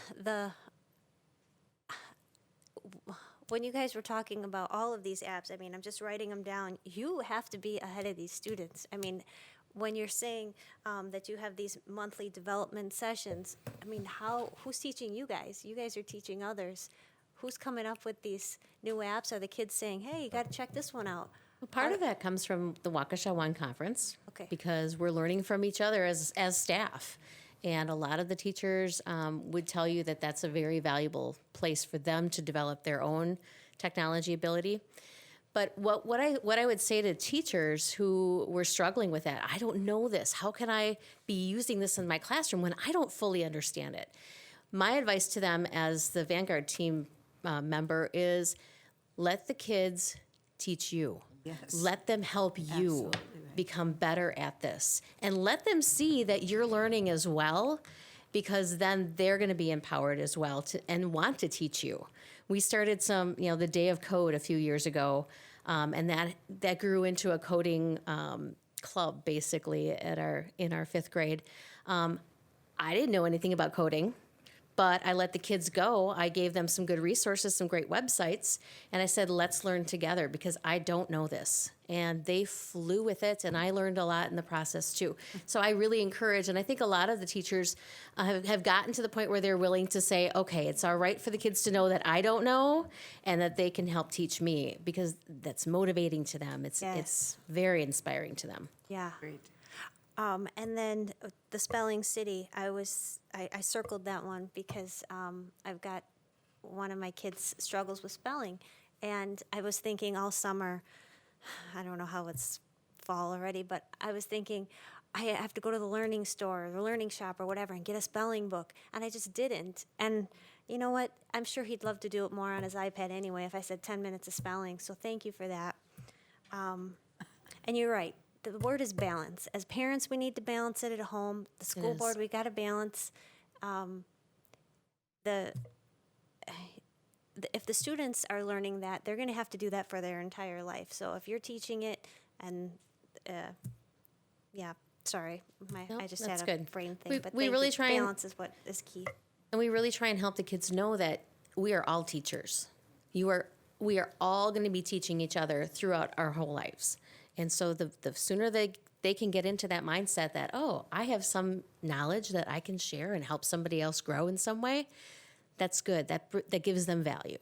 When you guys were talking about all of these apps, I mean, I'm just writing them down. You have to be ahead of these students. I mean, when you're saying that you have these monthly development sessions, I mean, who's teaching you guys? You guys are teaching others. Who's coming up with these new apps? Are the kids saying, hey, you got to check this one out? Part of that comes from the Waukesha One Conference. Okay. Because we're learning from each other as staff. And a lot of the teachers would tell you that that's a very valuable place for them to develop their own technology ability. But what I would say to teachers who were struggling with that, I don't know this. How can I be using this in my classroom when I don't fully understand it? My advice to them as the Vanguard team member is let the kids teach you. Yes. Let them help you Absolutely right. become better at this. And let them see that you're learning as well, because then they're going to be empowered as well and want to teach you. We started the Day of Code a few years ago, and that grew into a coding club basically in our fifth grade. I didn't know anything about coding, but I let the kids go. I gave them some good resources, some great websites, and I said, let's learn together because I don't know this. And they flew with it, and I learned a lot in the process too. So I really encourage, and I think a lot of the teachers have gotten to the point where they're willing to say, okay, it's all right for the kids to know that I don't know and that they can help teach me, because that's motivating to them. It's very inspiring to them. Yeah. Great. And then the Spelling City, I circled that one because I've got one of my kids struggles with spelling. And I was thinking all summer, I don't know how it's fall already, but I was thinking I have to go to the learning store, or the learning shop or whatever and get a spelling book. And I just didn't. And you know what? I'm sure he'd love to do it more on his iPad anyway if I said 10 minutes of spelling. So thank you for that. And you're right. The word is balance. As parents, we need to balance it at home. The school is. board, we got to balance. If the students are learning that, they're going to have to do that for their entire life. So if you're teaching it, and sorry, Nope, I just that's had a good. brain thing. We- but we thank really you. try and- balance is what is key. And we really try and help the kids know that we are all teachers. We are all going to be teaching each other throughout our whole lives. And so the sooner they can get into that mindset that, oh, I have some knowledge that I can share and help somebody else grow in some way, that's good. That gives them value.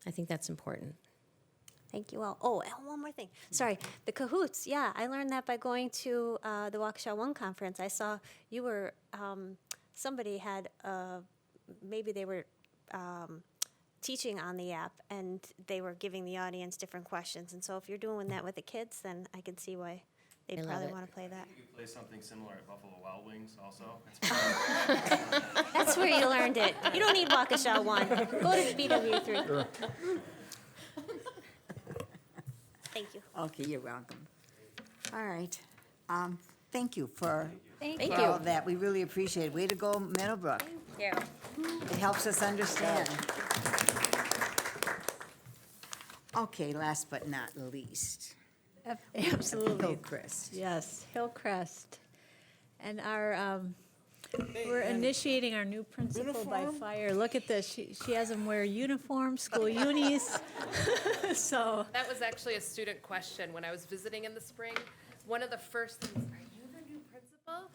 I think that's important. Thank you all. Oh, and one more thing. Sorry, the Cahoots. Yeah, I learned that by going to the Waukesha One conference. I saw you were, somebody had, maybe they were teaching on the app, and they were giving the audience different questions. And so if you're doing that with the kids, then I can see why they'd love probably it. want to play that. You could play something similar at Buffalo Wild Wings also. That's where you learned it. You don't need Waukesha One. Go to BW3. Thank you. Okay, you're welcome. All right. Thank you for Thank for you. all of that. We really appreciate it. Way to go, Meadowbrook. Yeah. It helps us understand. Okay, last but not least, Absolutely. Hillcrest. Yes, Hillcrest. And we're initiating our new principal by fire. Look at this. She has them wear uniforms, school unis. So, That was actually a student question when I was visiting in the spring. One of the first things, are you the new principal?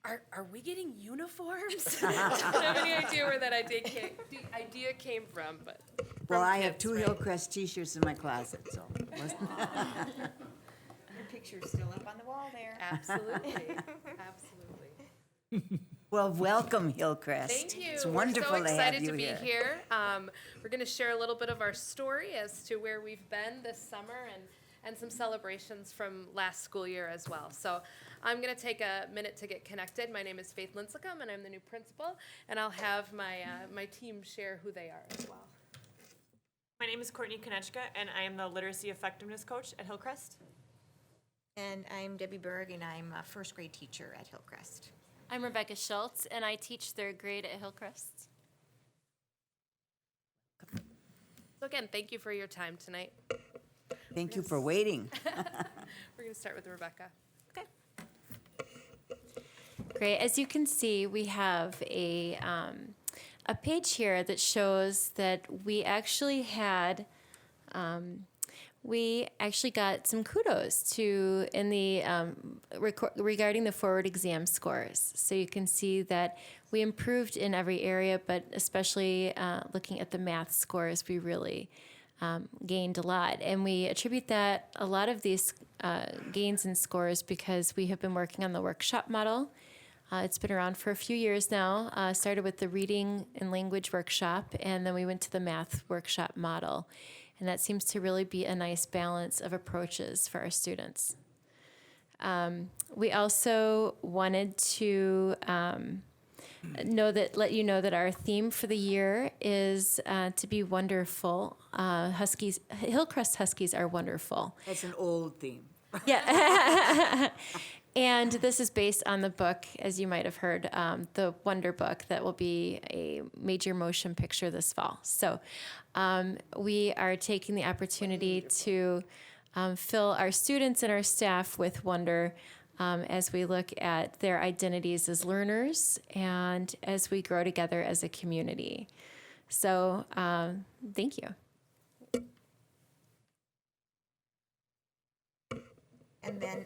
Are we getting uniforms? I don't have any idea where that idea came from, but. Well, from I have kids, two right? Hillcrest T-shirts in my closet, so. Your picture's still up on the wall there. Absolutely, absolutely. Well, welcome, Hillcrest. Thank you. It's wonderful We're so to have excited you to be here. here. We're going to share a little bit of our story as to where we've been this summer and some celebrations from last school year as well. So I'm going to take a minute to get connected. My name is Faith Lincecum, and I'm the new principal, and I'll have my team share who they are as well. My name is Courtney Konechka, and I am the Literacy Effectiveness Coach at Hillcrest. And I'm Debbie Berg, and I'm a first grade teacher at Hillcrest. I'm Rebecca Schultz, and I teach third grade at Hillcrest. So again, thank you for your time tonight. Thank you for waiting. We're going to start with Rebecca. Great. As you can see, we have a page here that shows that we actually had got some kudos in the regarding the forward exam scores. So you can see that we improved in every area, but especially looking at the math scores, we really gained a lot. And we attribute a lot of these gains in scores because we have been working on the workshop model. It's been around for a few years now. Started with the reading and language workshop, and then we went to the math workshop model. And that seems to really be a nice balance of approaches for our students. We also wanted to let you know that our theme for the year is to be wonderful. Hillcrest Huskies are wonderful. That's an old theme. Yeah. And this is based on the book, as you might have heard, the Wonder Book that will be a major motion picture this fall. So we are taking the opportunity to fill our students and our staff with wonder as we look at their identities as learners and as we grow together as a community. So thank you. And then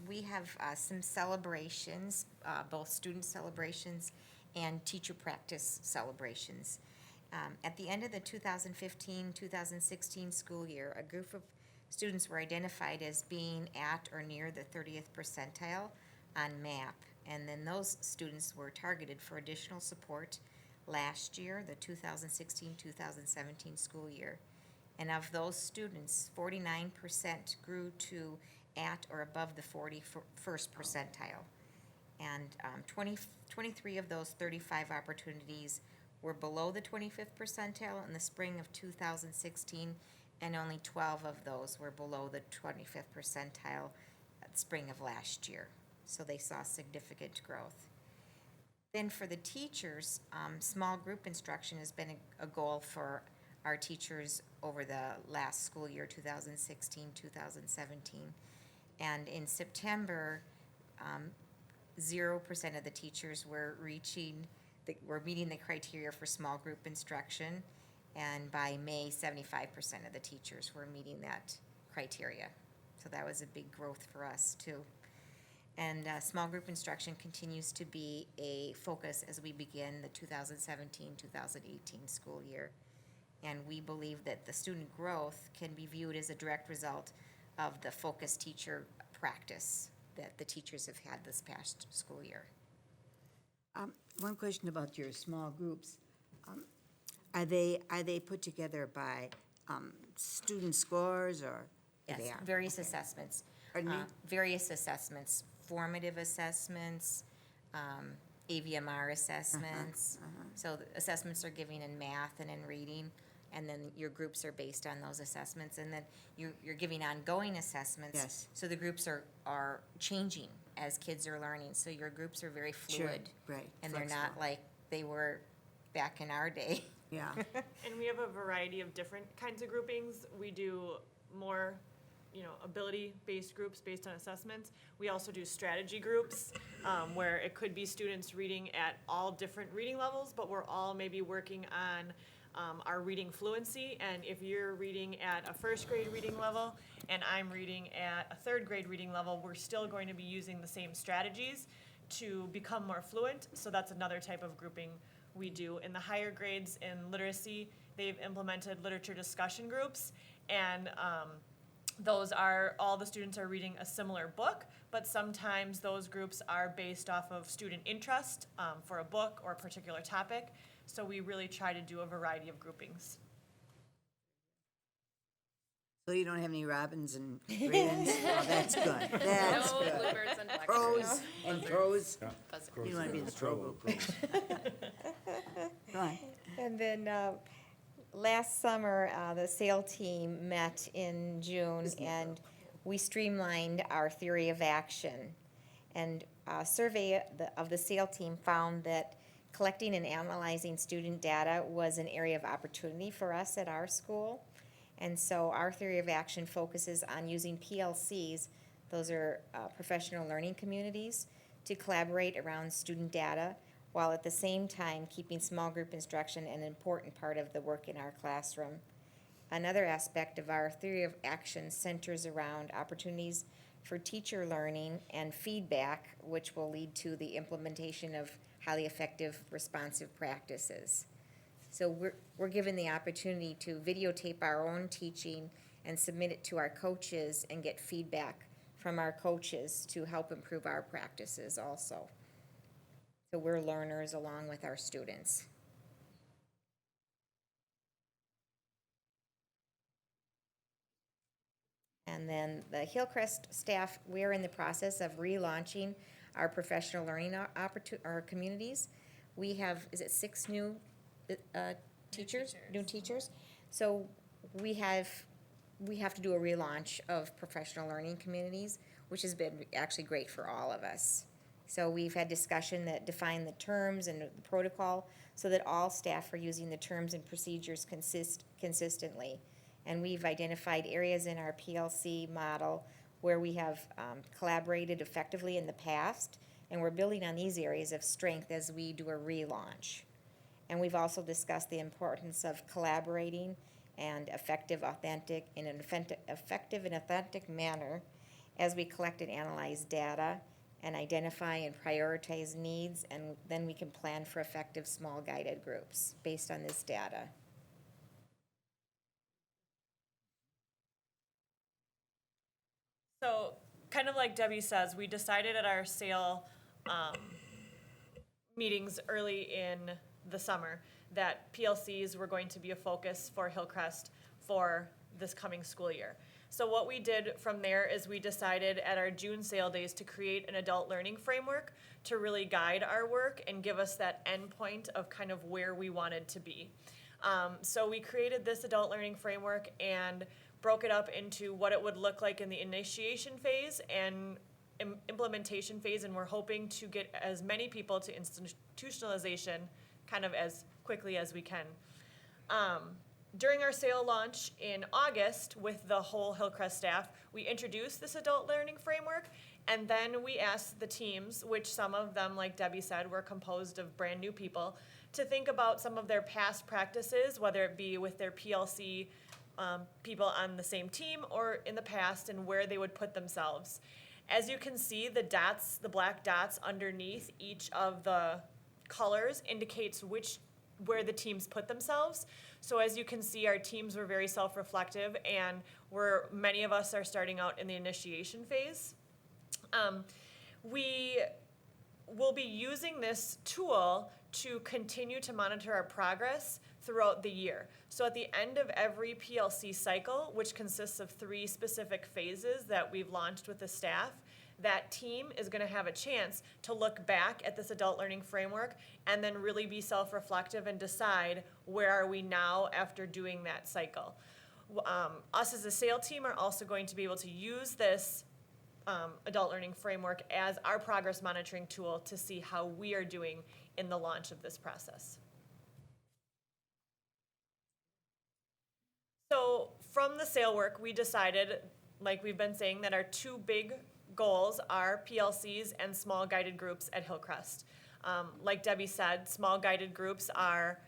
we have some celebrations, both student celebrations and teacher practice celebrations. At the end of the 2015-2016 school year, a group of students were identified as being at or near the 30th percentile on MAP. And then those students were targeted for additional support last year, the 2016-2017 school year. And of those students, 49% grew to at or above the 41st percentile. And 23 of those 35 opportunities were below the 25th percentile in the spring of 2016, and only 12 of those were below the 25th percentile at the spring of last year. So they saw significant growth. Then for the teachers, small group instruction has been a goal for our teachers over the last school year, 2016-2017. And in September, 0% of the teachers were meeting the criteria for small group instruction. And by May, 75% of the teachers were meeting that criteria. So that was a big growth for us too. And small group instruction continues to be a focus as we begin the 2017-2018 school year. And we believe that the student growth can be viewed as a direct result of the focused teacher practice that the teachers have had this past school year. One question about your small groups. Are they put together by student scores or? Yes, they are? various assessments. Pardon me? Various assessments, formative assessments, AVMR assessments. So the assessments are given in math and in reading, and then your groups are based on those assessments, and then you're giving ongoing assessments. Yes. So the groups are changing as kids are learning, so your groups are very fluid. Sure, right, And they're not flexible. like they were back in our day. Yeah. And we have a variety of different kinds of groupings. We do more, ability-based groups based on assessments. We also do strategy groups, where it could be students reading at all different reading levels, but we're all maybe working on our reading fluency. And if you're reading at a first grade reading level and I'm reading at a third grade reading level, we're still going to be using the same strategies to become more fluent. So that's another type of grouping we do. In the higher grades in literacy, they've implemented literature discussion groups, and those are, all the students are reading a similar book, but sometimes those groups are based off of student interest for a book or a particular topic. So we really try to do a variety of groupings. So you don't have any robins and ravens? Oh, that's good. That's No good. bluebirds and blackbirds. Crows and crows. Buzzards. You don't want to be in the crow group. Go on. And then last summer, the SAIL team met in June, and we streamlined our theory of action. And a survey of the SAIL team found that collecting and analyzing student data was an area of opportunity for us at our school. And so our theory of action focuses on using PLCs, those are professional learning communities, to collaborate around student data, while at the same time keeping small group instruction an important part of the work in our classroom. Another aspect of our theory of action centers around opportunities for teacher learning and feedback, which will lead to the implementation of highly effective responsive practices. So we're given the opportunity to videotape our own teaching and submit it to our coaches and get feedback from our coaches to help improve our practices also. So we're learners along with our students. And then the Hillcrest staff, we're in the process of relaunching our professional learning our communities. We have, is it 6 new teachers? New teachers. So we have to do a relaunch of professional learning communities, which has been actually great for all of us. So we've had discussion that define the terms and the protocol so that all staff are using the terms and procedures consistently. And we've identified areas in our PLC model where we have collaborated effectively in the past, and we're building on these areas of strength as we do a relaunch. And we've also discussed the importance of collaborating and effective and authentic manner as we collect and analyze data and identify and prioritize needs, and then we can plan for effective small guided groups based on this data. So, kind of like Debbie says, we decided at our SAIL meetings early in the summer that PLCs were going to be a focus for Hillcrest for this coming school year. So what we did from there is we decided at our June SAIL days to create an adult learning framework to really guide our work and give us that endpoint of kind of where we wanted to be. So we created this adult learning framework and broke it up into what it would look like in the initiation phase and implementation phase, and we're hoping to get as many people to institutionalization kind of as quickly as we can. During our SAIL launch in August with the whole Hillcrest staff, we introduced this adult learning framework, and then we asked the teams, which some of them, like Debbie said, were composed of brand new people, to think about some of their past practices, whether it be with their PLC people on the same team or in the past, and where they would put themselves. As you can see, the dots, the black dots underneath each of the colors indicates where the teams put themselves. So as you can see, our teams were very self-reflective, and many of us are starting out in the initiation phase. We will be using this tool to continue to monitor our progress throughout the year. So at the end of every PLC cycle, which consists of 3 specific phases that we've launched with the staff, that team is going to have a chance to look back at this adult learning framework and then really be self-reflective and decide where are we now after doing that cycle. Us as a SAIL team are also going to be able to use this adult learning framework as our progress monitoring tool to see how we are doing in the launch of this process. So from the SAIL work, we decided, like we've been saying, that our 2 big goals are PLCs and small guided groups at Hillcrest. Like Debbie said, small guided groups are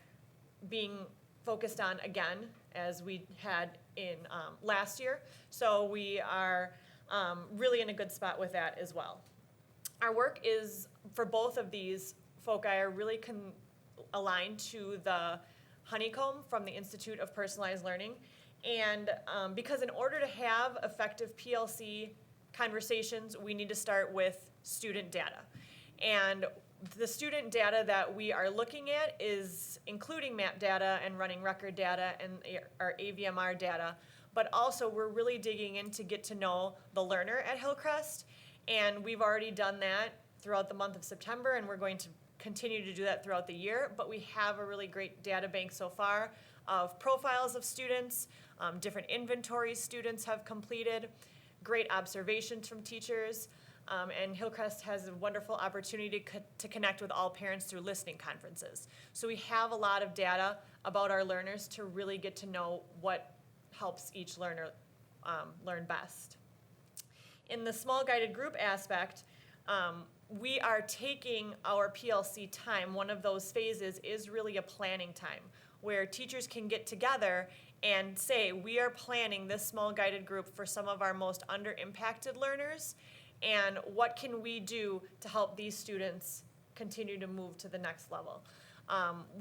being focused on again, as we had in last year. So we are really in a good spot with that as well. Our work is, for both of these foci, are really aligned to the honeycomb from the Institute of Personalized Learning. And because in order to have effective PLC conversations, we need to start with student data. And the student data that we are looking at is including MAP data and running record data and our AVMR data, but also we're really digging in to get to know the learner at Hillcrest, and we've already done that throughout the month of September, and we're going to continue to do that throughout the year, but we have a really great data bank so far of profiles of students, different inventories students have completed, great observations from teachers. And Hillcrest has a wonderful opportunity to connect with all parents through listening conferences. So we have a lot of data about our learners to really get to know what helps each learner learn best. In the small guided group aspect, we are taking our PLC time. One of those phases is really a planning time where teachers can get together and say, we are planning this small guided group for some of our most under-impacted learners, and what can we do to help these students continue to move to the next level.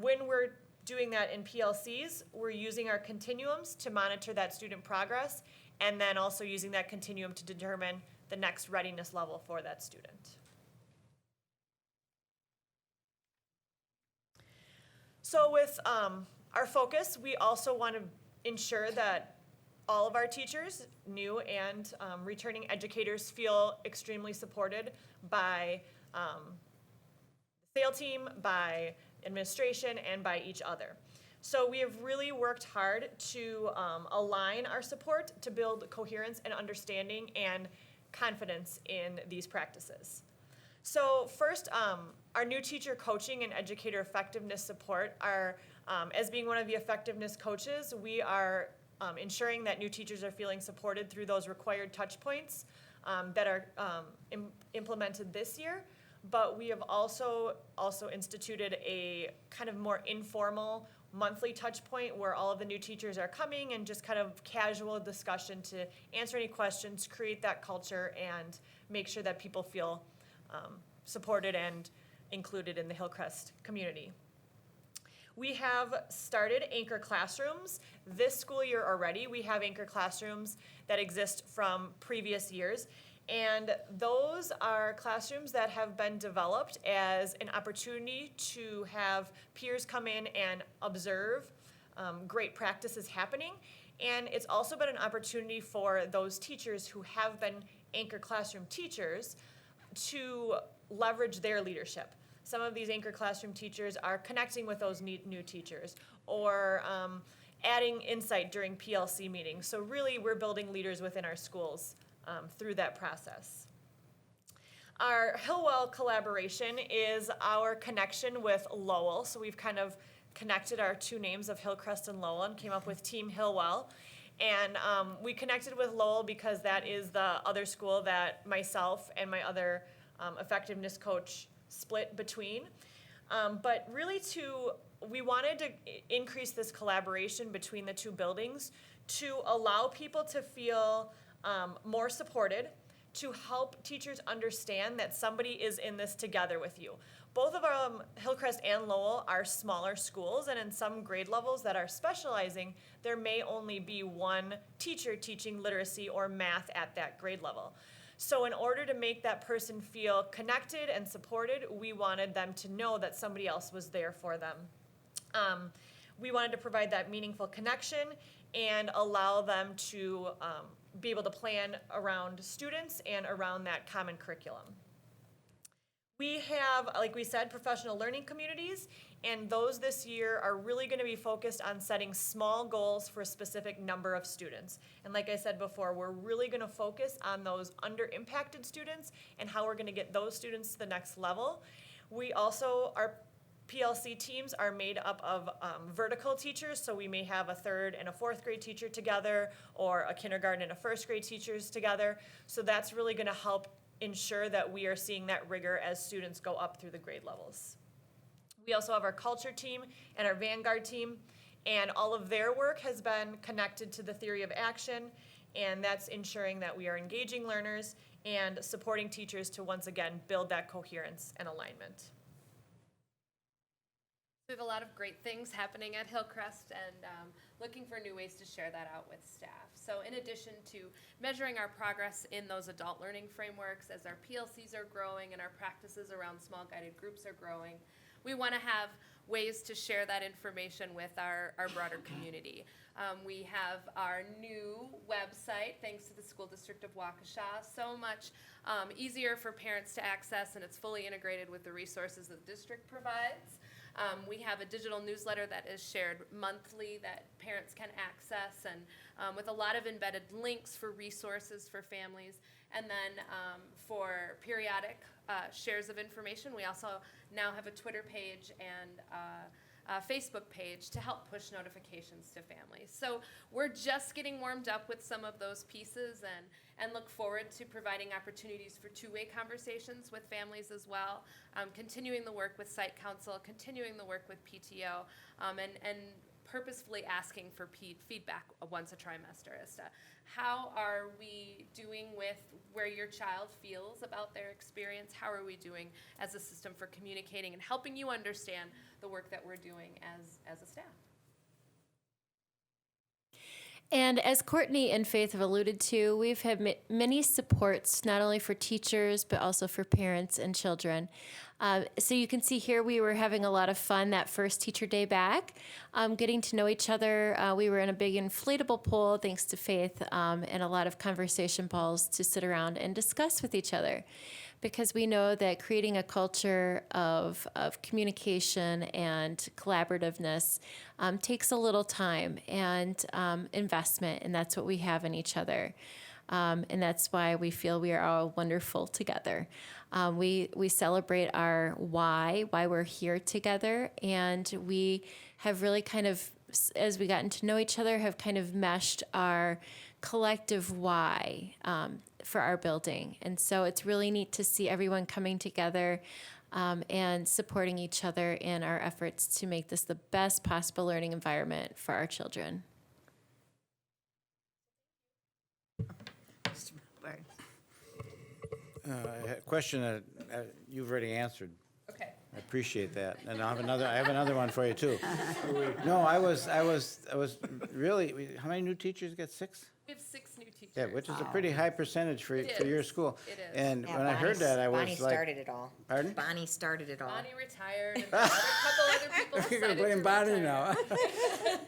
When we're doing that in PLCs, we're using our continuums to monitor that student progress, and then also using that continuum to determine the next readiness level for that student. So with our focus, we also want to ensure that all of our teachers, new and returning educators, feel extremely supported by the SAIL team, by administration, and by each other. So we have really worked hard to align our support to build coherence and understanding and confidence in these practices. So first, our new teacher coaching and educator effectiveness support are, as being one of the effectiveness coaches, we are ensuring that new teachers are feeling supported through those required touch points that are implemented this year. But we have also instituted a kind of more informal monthly touch point where all of the new teachers are coming and just kind of casual discussion to answer any questions, create that culture, and make sure that people feel supported and included in the Hillcrest community. We have started anchor classrooms this school year already. We have anchor classrooms that exist from previous years. And those are classrooms that have been developed as an opportunity to have peers come in and observe great practices happening. And it's also been an opportunity for those teachers who have been anchor classroom teachers to leverage their leadership. Some of these anchor classroom teachers are connecting with those new teachers or adding insight during PLC meetings. So really, we're building leaders within our schools through that process. Our Hillwell collaboration is our connection with Lowell. So we've kind of connected our two names of Hillcrest and Lowell and came up with Team Hillwell. And we connected with Lowell because that is the other school that myself and my other effectiveness coach split between. But really we wanted to increase this collaboration between the two buildings to allow people to feel more supported, to help teachers understand that somebody is in this together with you. Both of our Hillcrest and Lowell are smaller schools, and in some grade levels that are specializing, there may only be one teacher teaching literacy or math at that grade level. So in order to make that person feel connected and supported, we wanted them to know that somebody else was there for them. We wanted to provide that meaningful connection and allow them to be able to plan around students and around that common curriculum. We have, like we said, professional learning communities, and those this year are really going to be focused on setting small goals for a specific number of students. And like I said before, we're really going to focus on those under-impacted students and how we're going to get those students to the next level. We also, our PLC teams are made up of vertical teachers, so we may have a third and a fourth grade teacher together, or a kindergarten and a first grade teachers together. So that's really going to help ensure that we are seeing that rigor as students go up through the grade levels. We also have our culture team and our Vanguard team, and all of their work has been connected to the theory of action, and that's ensuring that we are engaging learners and supporting teachers to once again build that coherence and alignment. We have a lot of great things happening at Hillcrest and looking for new ways to share that out with staff. So in addition to measuring our progress in those adult learning frameworks as our PLCs are growing and our practices around small guided groups are growing, we want to have ways to share that information with our broader community. We have our new website, thanks to the School District of Waukesha, so much easier for parents to access, and it's fully integrated with the resources that the district provides. We have a digital newsletter that is shared monthly that parents can access, and with a lot of embedded links for resources for families. And then for periodic shares of information, we also now have a Twitter page and a Facebook page to help push notifications to families. So we're just getting warmed up with some of those pieces, and look forward to providing opportunities for two-way conversations with families as well, continuing the work with Site Council, continuing the work with PTO, and purposefully asking for feedback once a trimester as to how are we doing with where your child feels about their experience, how are we doing as a system for communicating and helping you understand the work that we're doing as a staff. And as Courtney and Faith have alluded to, we've had many supports, not only for teachers, but also for parents and children. So you can see here we were having a lot of fun that first teacher day back, getting to know each other. We were in a big inflatable pool, thanks to Faith, and a lot of conversation balls to sit around and discuss with each other. Because we know that creating a culture of communication and collaborativeness takes a little time and investment, and that's what we have in each other. And that's why we feel we are all wonderful together. We celebrate our why we're here together, and we have really kind of, as we gotten to know each other, have kind of meshed our collective why for our building. And so it's really neat to see everyone coming together and supporting each other in our efforts to make this the best possible learning environment for our children. I had a question that you've already answered. Okay. I appreciate that, and I have another one for you too. No, I was really. How many new teachers get? 6? We have 6 new teachers. Yeah, which is a pretty high percentage for your school. It is. And Yeah, when I heard that, I was Bonnie like, started it all. Pardon? Bonnie started it all. Bonnie retired, and a couple other people You're going to decided blame to Bonnie retire.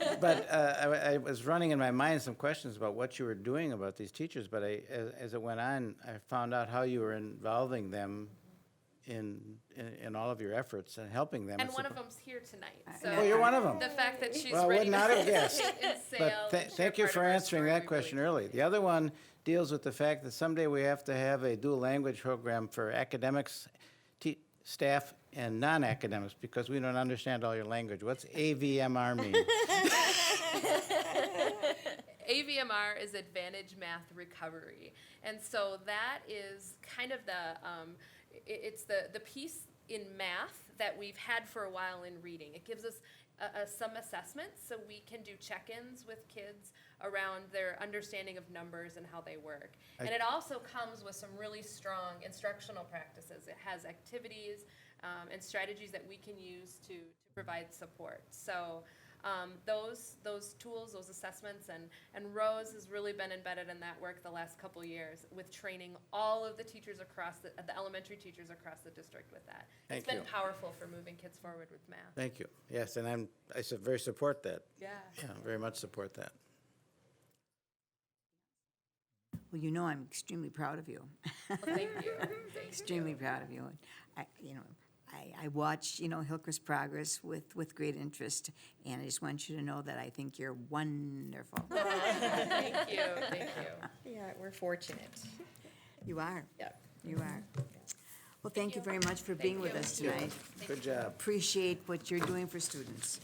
now. But I was running in my mind some questions about what you were doing about these teachers, but as it went on, I found out how you were involving them in all of your efforts and helping them. And one of them's here tonight. So Oh, you're one of them. The fact that she's Well, I ready would not to have guessed. participate in But sales and share thank you part for of our answering story, that we question really early. The other one deals with the fact that someday we have to have a dual language program for academics, staff, and non-academics, because we don't understand all your language. What's AVMR mean? AVMR is Advantage Math Recovery. And so that is kind of it's the piece in math that we've had for a while in reading. It gives us some assessments so we can do check-ins with kids around their understanding of numbers and how they work. And it also comes with some really strong instructional practices. It has activities and strategies that we can use to provide support. So those tools, those assessments, and Rose has really been embedded in that work the last couple years with training all of the teachers across the elementary teachers across the district with that. It's been powerful for moving kids forward with math. Thank you. Yes, and I very support that. Yeah. Yeah, very much support that. Well, you know I'm extremely proud of you. Well, thank you. Extremely proud of you. I watch, Hillcrest's progress with great interest, and I just want you to know that I think you're wonderful. Thank you. Yeah, we're fortunate. You are. Yep. You are. Well, thank you very much for being with us tonight. Good job. Appreciate what you're doing for students.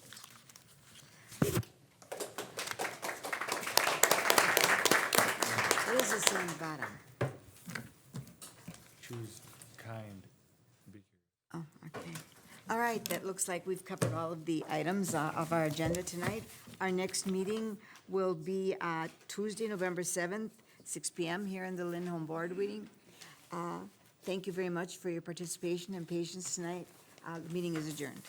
What is this on the bottom? Choose kind. Be Oh, okay. All right, that looks like we've covered all of the items of our agenda tonight. Our next meeting will be Tuesday, November 7th, 6 p.m. here in the Lindholm Board meeting. Thank you very much for your participation and patience tonight. The meeting is adjourned.